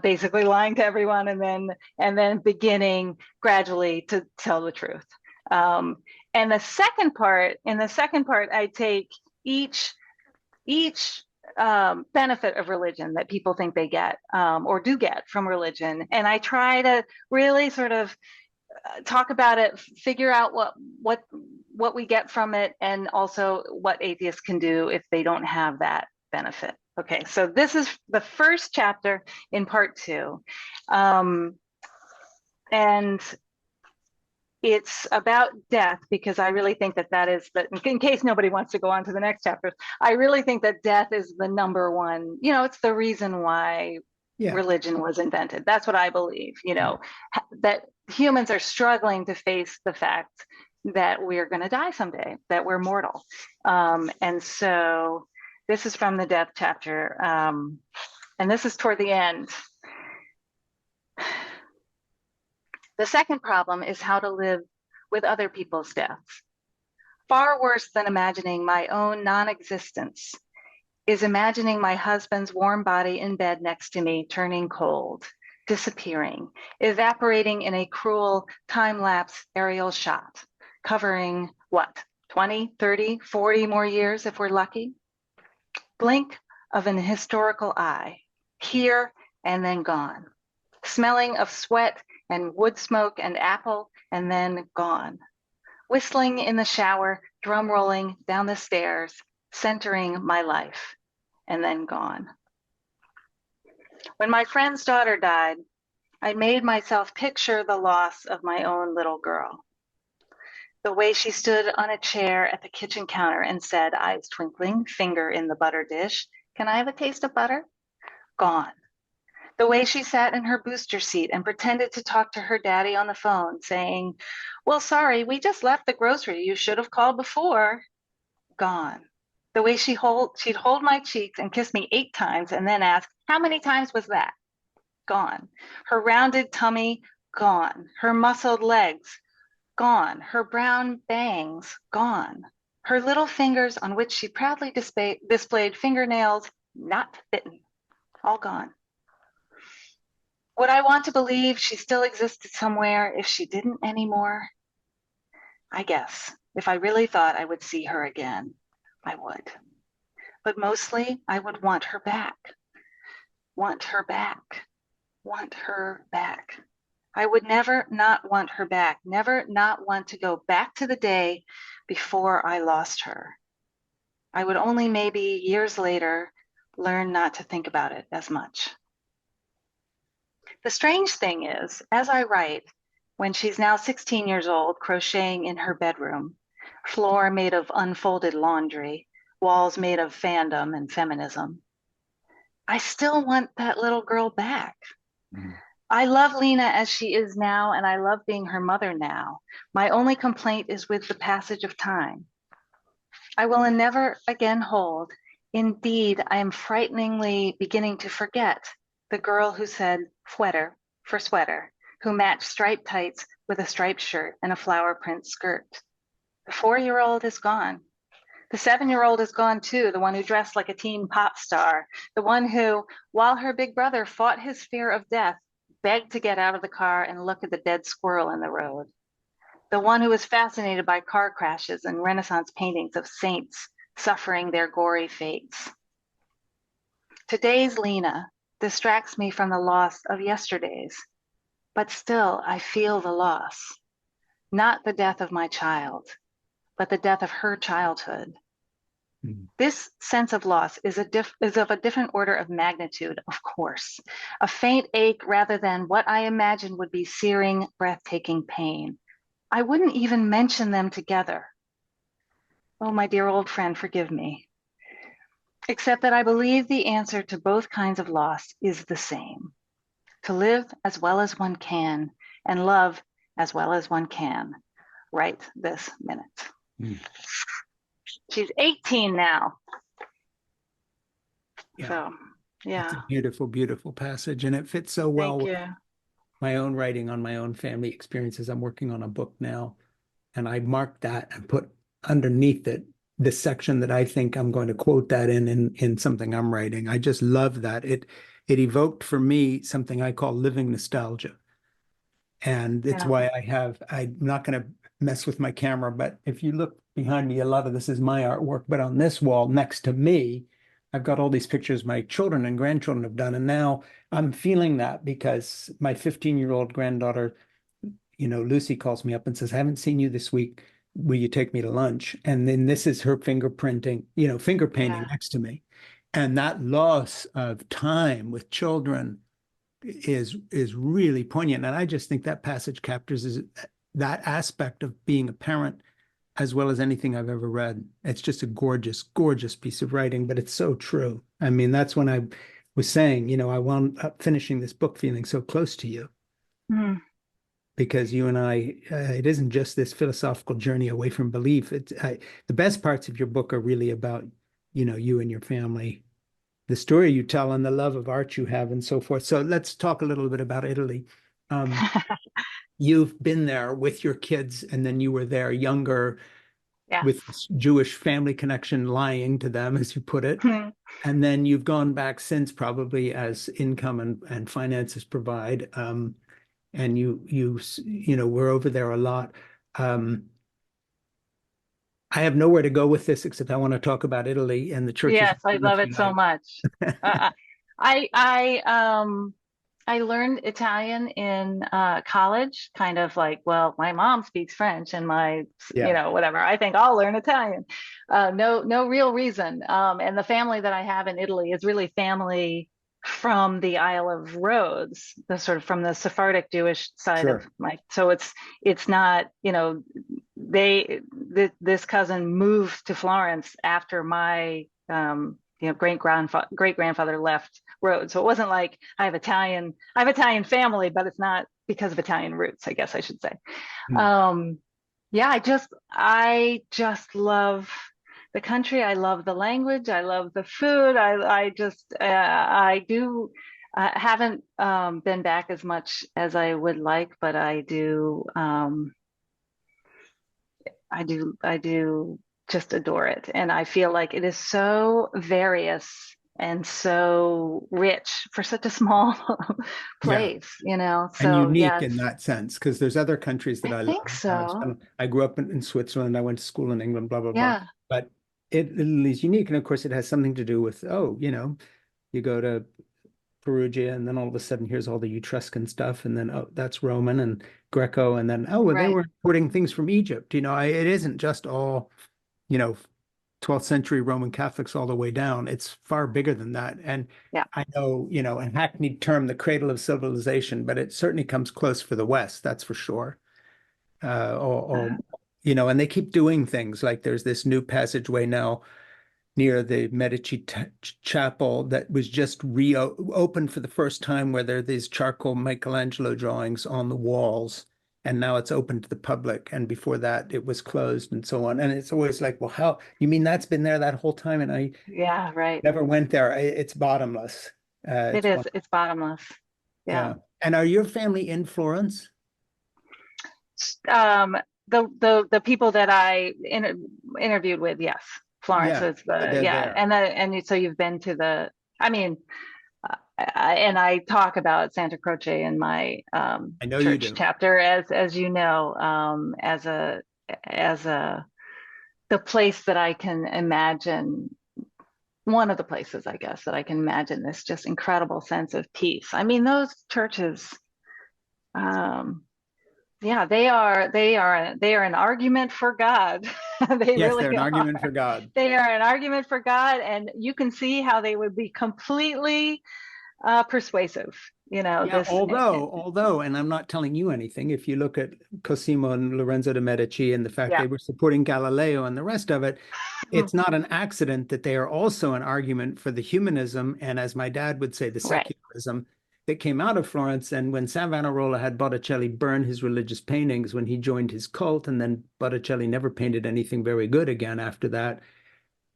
basically lying to everyone and then beginning gradually to tell the truth. And in the second part, I take each benefit of religion that people think they get or do get from religion, and I try to really sort of talk about it, figure out what we get from it, and also what atheists can do if they don't have that benefit. Okay, so this is the first chapter in part two, and it's about death, because I really think that is in case nobody wants to go on to the next chapter, I really think that death is the number one, it's the reason why religion was invented. That's what I believe, that humans are struggling to face the fact that we're going to die someday, that we're mortal. And so this is from the death chapter. And this is toward the end. The second problem is how to live with other people's deaths. Far worse than imagining my own non-existence is imagining my husband's warm body in bed next to me turning cold, disappearing, evaporating in a cruel time-lapse aerial shot, covering what, 20, 30, 40 more years if we're lucky? Blink of an historical eye, here and then gone, smelling of sweat and wood smoke and apple, and then gone. Whistling in the shower, drum rolling down the stairs, centering my life, and then gone. When my friend's daughter died, I made myself picture the loss of my own little girl. The way she stood on a chair at the kitchen counter and said, eyes twinkling, finger in the butter dish, "Can I have a taste of butter?" Gone. The way she sat in her booster seat and pretended to talk to her daddy on the phone, saying, "Well, sorry, we just left the grocery. You should have called before." Gone. The way she'd hold my cheeks and kiss me 8 times and then ask, "How many times was that?" Gone. Her rounded tummy, gone. Her muscled legs, gone. Her brown bangs, gone. Her little fingers on which she proudly displayed fingernails, not bitten, all gone. Would I want to believe she still existed somewhere if she didn't anymore? I guess if I really thought I would see her again, I would. But mostly I would want her back. Want her back. Want her back. I would never not want her back, never not want to go back to the day before I lost her. I would only maybe years later learn not to think about it as much. The strange thing is, as I write, when she's now 16 years old, crocheting in her bedroom, floor made of unfolded laundry, walls made of fandom and feminism, I still want that little girl back. Mm. I love Lena as she is now, and I love being her mother now. My only complaint is with the passage of time. I will never again hold. Indeed, I am frighteningly beginning to forget the girl who said "sweater" for sweater, who matched striped tights with a striped shirt and a flower print skirt. The 4-year-old is gone. The 7-year-old is gone too, the one who dressed like a teen pop star, the one who, while her big brother fought his fear of death, begged to get out of the car and look at the dead squirrel in the road. The one who was fascinated by car crashes and Renaissance paintings of saints suffering their gory fates. Today's Lena distracts me from the loss of yesterday's, but still I feel the loss, not the death of my child, but the death of her childhood. Mm. This sense of loss is of a different order of magnitude, of course, a faint ache rather than what I imagine would be searing, breathtaking pain. I wouldn't even mention them together. Oh, my dear old friend, forgive me. Except that I believe the answer to both kinds of loss is the same: to live as well as one can and love as well as one can right this minute. Mm. She's 18 now. Yeah. So, yeah. It's a beautiful, beautiful passage, and it fits so well Thank with you. my own writing on my own family experiences. I'm working on a book now, and I marked that and put underneath it the section that I think I'm going to quote that in something I'm writing. I just love that. It evoked for me something I call living nostalgia. And it's Yeah. why I'm not going to mess with my camera, but if you look behind me, a lot of this is my artwork. But on this wall next to me, I've got all these pictures my children and grandchildren have done. And now I'm feeling that because my 15-year-old granddaughter, Lucy, calls me up and says, I haven't seen you this week. Will you take me to lunch? And then this is her fingerprinting, finger painting next to me. And that loss of time with children is really poignant. And I just think that passage captures that aspect of being a parent as well as anything I've ever read. It's just a gorgeous, gorgeous piece of writing, but it's so true. I mean, that's when I was saying, I wound up finishing this book feeling so close to you. Mm. Because you and I, it isn't just this philosophical journey away from belief. The best parts of your book are really about, you and your family, the story you tell and the love of art you have and so forth. So let's talk a little bit about Italy. You've been there with your kids, and then you were there younger with this Jewish family connection lying to them, as you put it. And then you've gone back since, probably as income and finances provide. And you we're over there a lot. I have nowhere to go with this except I want to talk about Italy and the churches. Yes, I love it so much. I learned Italian in college, kind of like, well, my mom speaks French and whatever. I think I'll learn Italian. No real reason. And the family that I have in Italy is really family from the Isle of Rhodes, the sort of from the Sephardic Jewish side of so it's not, this cousin moved to Florence after my great grandfather left Rhodes. So it wasn't like I have Italian family, but it's not because of Italian roots, I guess I should say. I just love the country. I love the language. I love the food. I haven't been back as much as I would like, but I do just adore it. And I feel like it is so various and so rich for such a small place, So and unique in that sense, because there's other countries that I think love. so. I grew up in Switzerland. I went to school in England, blah, blah, Yeah. blah. But Italy is unique. And of course, it has something to do with, you go to Perugia, and then all of a sudden, here's all the Etruscan stuff. And then, that's Roman and Greco. And then, they were importing things from Egypt. It isn't just all, 12th century Roman Catholics all the way down. It's far bigger than that. And I know, a hackneyed term, the cradle of civilization, but it certainly comes close for the West, that's for sure. And they keep doing things like there's this new passageway now near the Medici Chapel that was just reopened for the first time, where there are these charcoal Michelangelo drawings on the walls. And now it's open to the public. And before that, it was closed and so on. And it's always like, well, how, you mean that's been there that whole time? And I never went there. It's bottomless. It's bottomless. Yeah. And are your family in Florence? The people that I interviewed with, yes. Florence is and so you've been to and I talk about Santa Croce in my I know church chapter, as you know, as the place that I can imagine, one of the places, I guess, that I can imagine this just incredible sense of peace. I mean, those churches, they are an argument for God. They're an argument for God. They are an argument for God, and you can see how they would be completely persuasive, you know, Yeah, this. although, and I'm not telling you anything, if you look at Cosimo and Lorenzo de Medici and the fact Yeah. they were supporting Galileo and the rest of it, it's not an accident that they are also an argument for the humanism and, as my dad would say, the Right. secularism that came out of Florence. And when Savonarola had Botticelli burn his religious paintings when he joined his cult, and then Botticelli never painted anything very good again after that,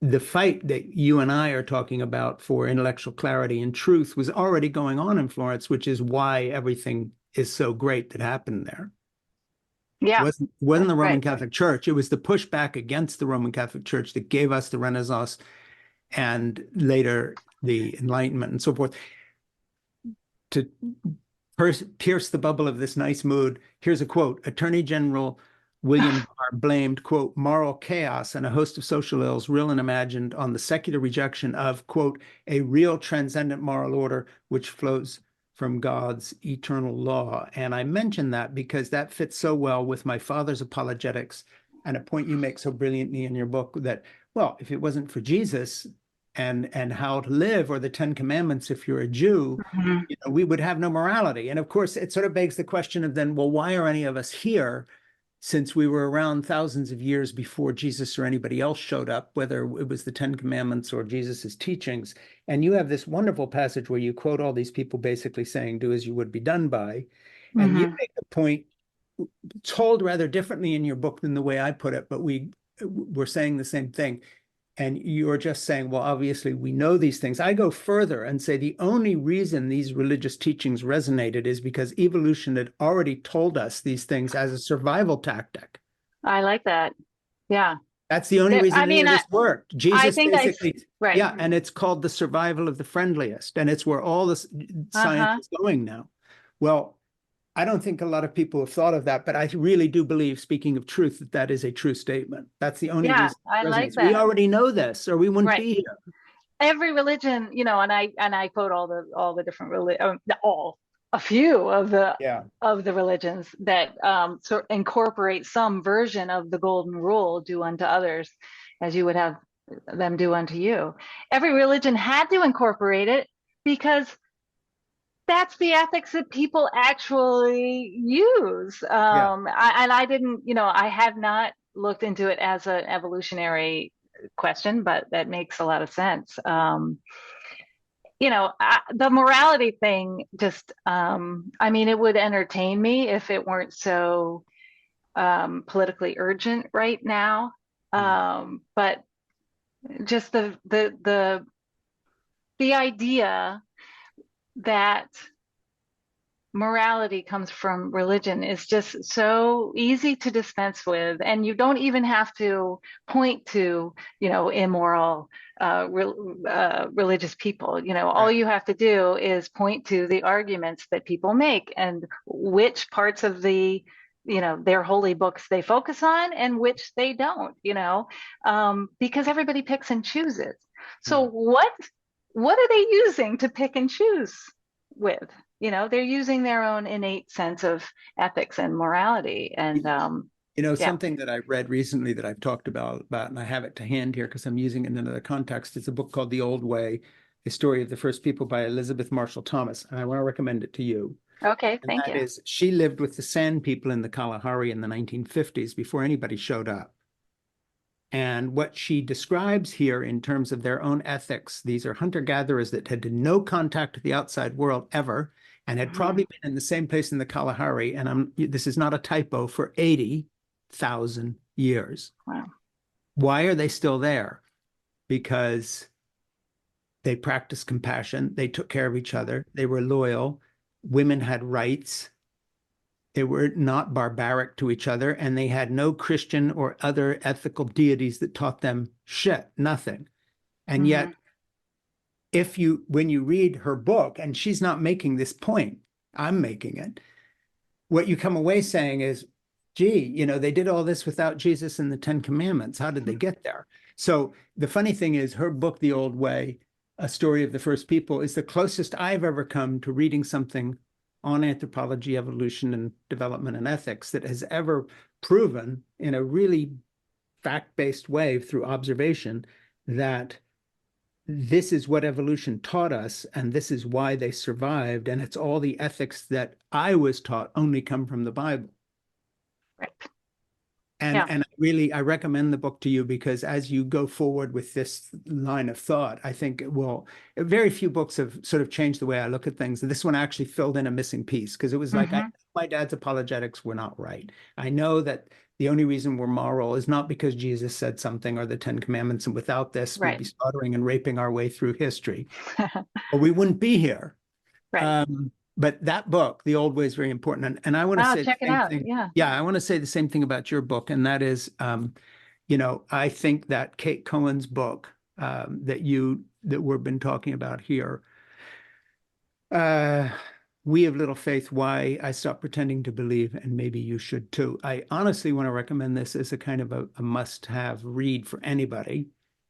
the fight that you and I are talking about for intellectual clarity and truth was already going on in Florence, which is why everything is so great that happened there. Yeah, Wasn't that's the Roman right. Catholic Church. It was the pushback against the Roman Catholic Church that gave us the Renaissance and later the Enlightenment and so forth. To pierce the bubble of this nice mood, here's a quote. Attorney General William Barr blamed, quote, moral chaos and a host of social ills, real and imagined, on the secular rejection of, quote, a real transcendent moral order which flows from God's eternal law. And I mention that because that fits so well with my father's apologetics and a point you make so brilliantly in your book that, well, if it wasn't for Jesus and how to live, or the Ten Commandments, if you're a Jew, Mm-hmm. you know, we would have no morality. And of course, it sort of begs the question of then, well, why are any of us here, since we were around thousands of years before Jesus or anybody else showed up, whether it was the Ten Commandments or Jesus's teachings? And you have this wonderful passage where you quote all these people basically saying, do as you would be done by. And you Mm-hmm. make the point told rather differently in your book than the way I put it, but we're saying the same thing. And you're just saying, well, obviously we know these things. I go further and say the only reason these religious teachings resonated is because evolution had already told us these things as a survival tactic. I like that. Yeah. That's the only reason I any mean, of this worked. I Jesus think basically, right. yeah, and it's called the survival of the friendliest, and it's where all this science Uh-huh. is going now. Well, I don't think a lot of people have thought of that, but I really do believe, speaking of truth, that that is a true statement. That's the only Yeah, reason I it like resonates. We that. already know this, or we wouldn't Right. be here. Every religion, you know, and I quote all the different all a few Yeah. of the religions that sort incorporate some version of the golden rule: do unto others as you would have them do unto you. Every religion had to incorporate it because that's the ethics that people actually use. Yeah. And I didn't, you know, I have not looked into it as an evolutionary question, but that makes a lot of sense. You know, the morality thing just, I mean, it would entertain me if it weren't so politically urgent right now. But just the idea that morality comes from religion is just so easy to dispense with, and you don't even have to point to, you know, immoral religious people. You know, all Right. you have to do is point to the arguments that people make and which parts of the, you know, their holy books they focus on and which they don't, you know, because everybody picks and chooses. So Yeah. what are they using to pick and choose with? You know, they're using their own innate sense of ethics and morality. And You know, yeah. something that I read recently that I've talked about, and I have it to hand here because I'm using it in another context. It's a book called The Old Way, A Story of the First People by Elizabeth Marshall Thomas. And I want to recommend it to you. Okay, And thank that you. is, she lived with the Sand people in the Kalahari in the 1950s before anybody showed up. And what she describes here in terms of their own ethics, these are hunter-gatherers that had no contact with the outside world ever, and had probably been in the same place in the Kalahari, and this is not a typo, for 80,000 years. Wow. Why are they still there? Because they practiced compassion, they took care of each other, they were loyal, women had rights, they were not barbaric to each other, and they had no Christian or other ethical deities that taught them shit, nothing. And yet, when you read her book, and she's not making this point, I'm making it, what you come away saying is, gee, you know, they did all this without Jesus and the Ten Commandments. How did they get there? So the funny thing is, her book, The Old Way, A Story of the First People, is the closest I've ever come to reading something on anthropology, evolution, and development and ethics that has ever proven in a really fact-based way through observation that this is what evolution taught us, and this is why they survived, and it's all the ethics that I was taught only come from the Bible. Right. And Yeah. and really, I recommend the book to you because as you go forward with this line of thought, I think it will. Very few books have sort of changed the way I look at things. And this one actually filled in a missing piece because it was like my dad's apologetics were not right. I know that the only reason we're moral is not because Jesus said something or the Ten Commandments, and without this, we'd Right. be slaughtering and raping our way through history, or we wouldn't be here. Right. But that book, The Old Way, is very important. And I want to Oh, say the check it same out. thing. Yeah. Yeah, I want to say the same thing about your book. And that is, I think that Kate Cohen's book that we've been talking about here, We Have Little Faith, Why I Stopped Pretending to Believe, and maybe you should too. I honestly want to recommend this as a kind of a must-have read for anybody.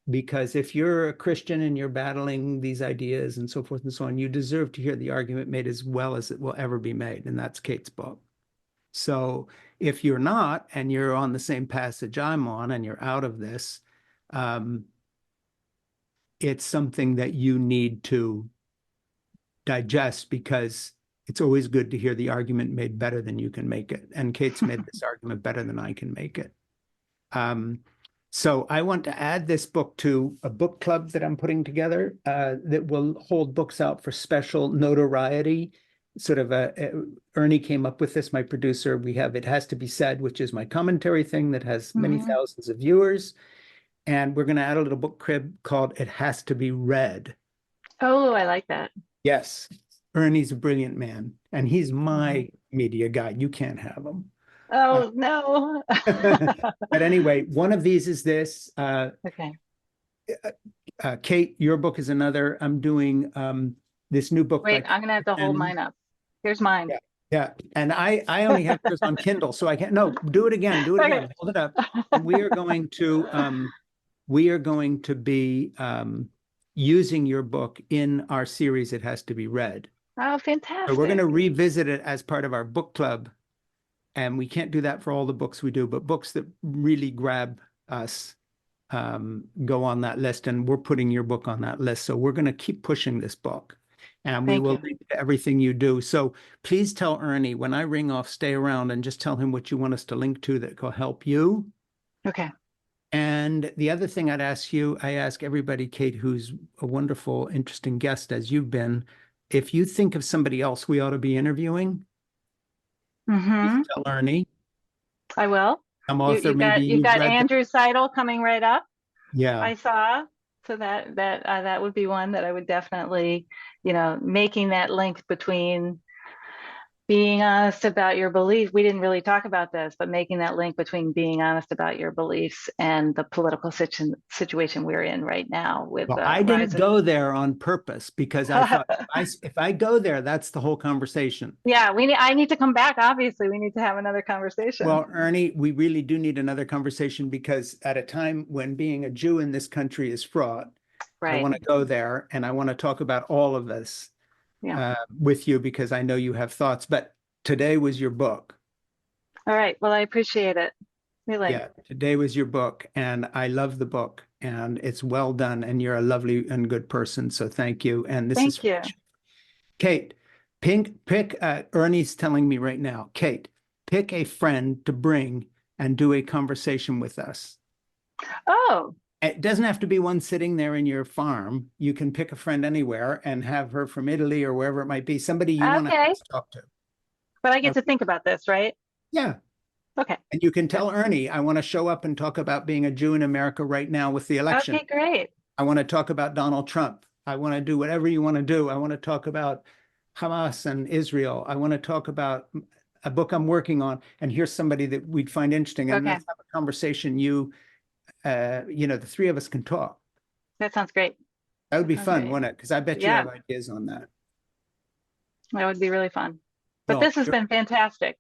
Because if you're a Christian and you're battling these ideas and so forth and so on, you deserve to hear the argument made as well as it will ever be made. And that's Kate's book. So if you're not, and you're on the same passage I'm on, and you're out of this, it's something that you need to digest because it's always good to hear the argument made better than you can make it. And Kate's made this argument better than I can make it. So I want to add this book to a book club that I'm putting together that will hold books out for special notoriety. Sort of Ernie came up with this, my producer. We have It Has to Be Said, which is my commentary thing that has many thousands of viewers. And we're going to add a little book crib called It Has to Be Read. Oh, I like that. Yes. Ernie's a brilliant man, and he's my media guy. You can't have him. Oh, no. But anyway, one of these is this. Okay. Kate, your book is another. I'm doing this new book. Wait, I'm going to have to hold mine up. Here's mine. Yeah. Yeah. And I only have yours on Kindle, so I can't. No, do it again. Do it again. Okay. Hold it up. And we are going to be using your book in our series. It Has to Be Read. Oh, fantastic. So we're going to revisit it as part of our book club. And we can't do that for all the books we do, but books that really grab us go on that list. And we're putting your book on that list. So we're going to keep pushing this book. And we will link to everything you do. So please tell Ernie when I ring off, stay around and just tell him what you want us to link to that will help you. Okay. And the other thing I'd ask you, I ask everybody, Kate, who's a wonderful, interesting guest as you've been, if you think of somebody else we ought to be interviewing, tell Ernie. I will. Some author, you've got Andrew Seidel coming right up. Yeah. I saw. So that would be one that I would definitely, making that link between being honest about your belief. We didn't really talk about this, but making that link between being honest about your beliefs and the political situation we're in right now. Well, I didn't go there on purpose because I thought if I go there, that's the whole conversation. Yeah, I need to come back. Obviously, we need to have another conversation. Well, Ernie, we really do need another conversation because at a time when being a Jew in this country is fraught, I want to go there and I want to talk about all of this. With you because I know you have thoughts, but today was your book. All right. Well, I appreciate it. Really. Yeah, today was your book and I love the book and it's well done and you're a lovely and good person. So thank you. And this is Kate, pick Ernie's telling me right now, Kate, pick a friend to bring and do a conversation with us. Oh. It doesn't have to be one sitting there in your farm. You can pick a friend anywhere and have her from Italy or wherever it might be. Somebody you want to talk to. But I get to think about this, right? Yeah. Okay. And you can tell Ernie, I want to show up and talk about being a Jew in America right now with the election. Okay, great. I want to talk about Donald Trump. I want to do whatever you want to do. I want to talk about Hamas and Israel. I want to talk about a book I'm working on. And here's somebody that we'd find interesting. And let's have a conversation. The three of us can talk. That sounds great. That would be fun, wouldn't it? Because I bet you have ideas on that. That would be really fun. But this has been fantastic.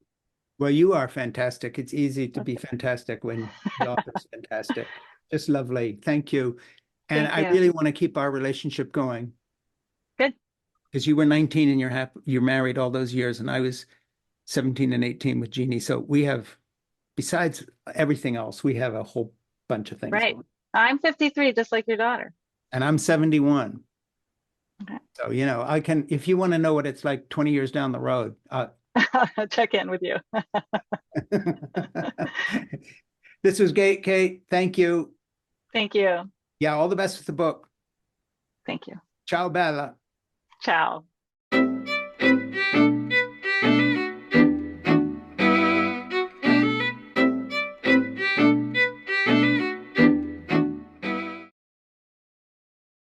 Well, you are fantastic. It's easy to be fantastic when the author's fantastic. Just lovely. Thank you. And I really want to keep our relationship going. Good. Because you were 19 and you're married all those years, and I was 17 and 18 with Jeannie. So we have, besides everything else, we have a whole bunch of things. Right. I'm 53, just like your daughter. And I'm 71. Okay. So, I can, if you want to know what it's like 20 years down the road. Check in with you. This was great, Kate. Thank you. Thank you. Yeah, all the best with the book. Thank you. Ciao, Bella. Ciao.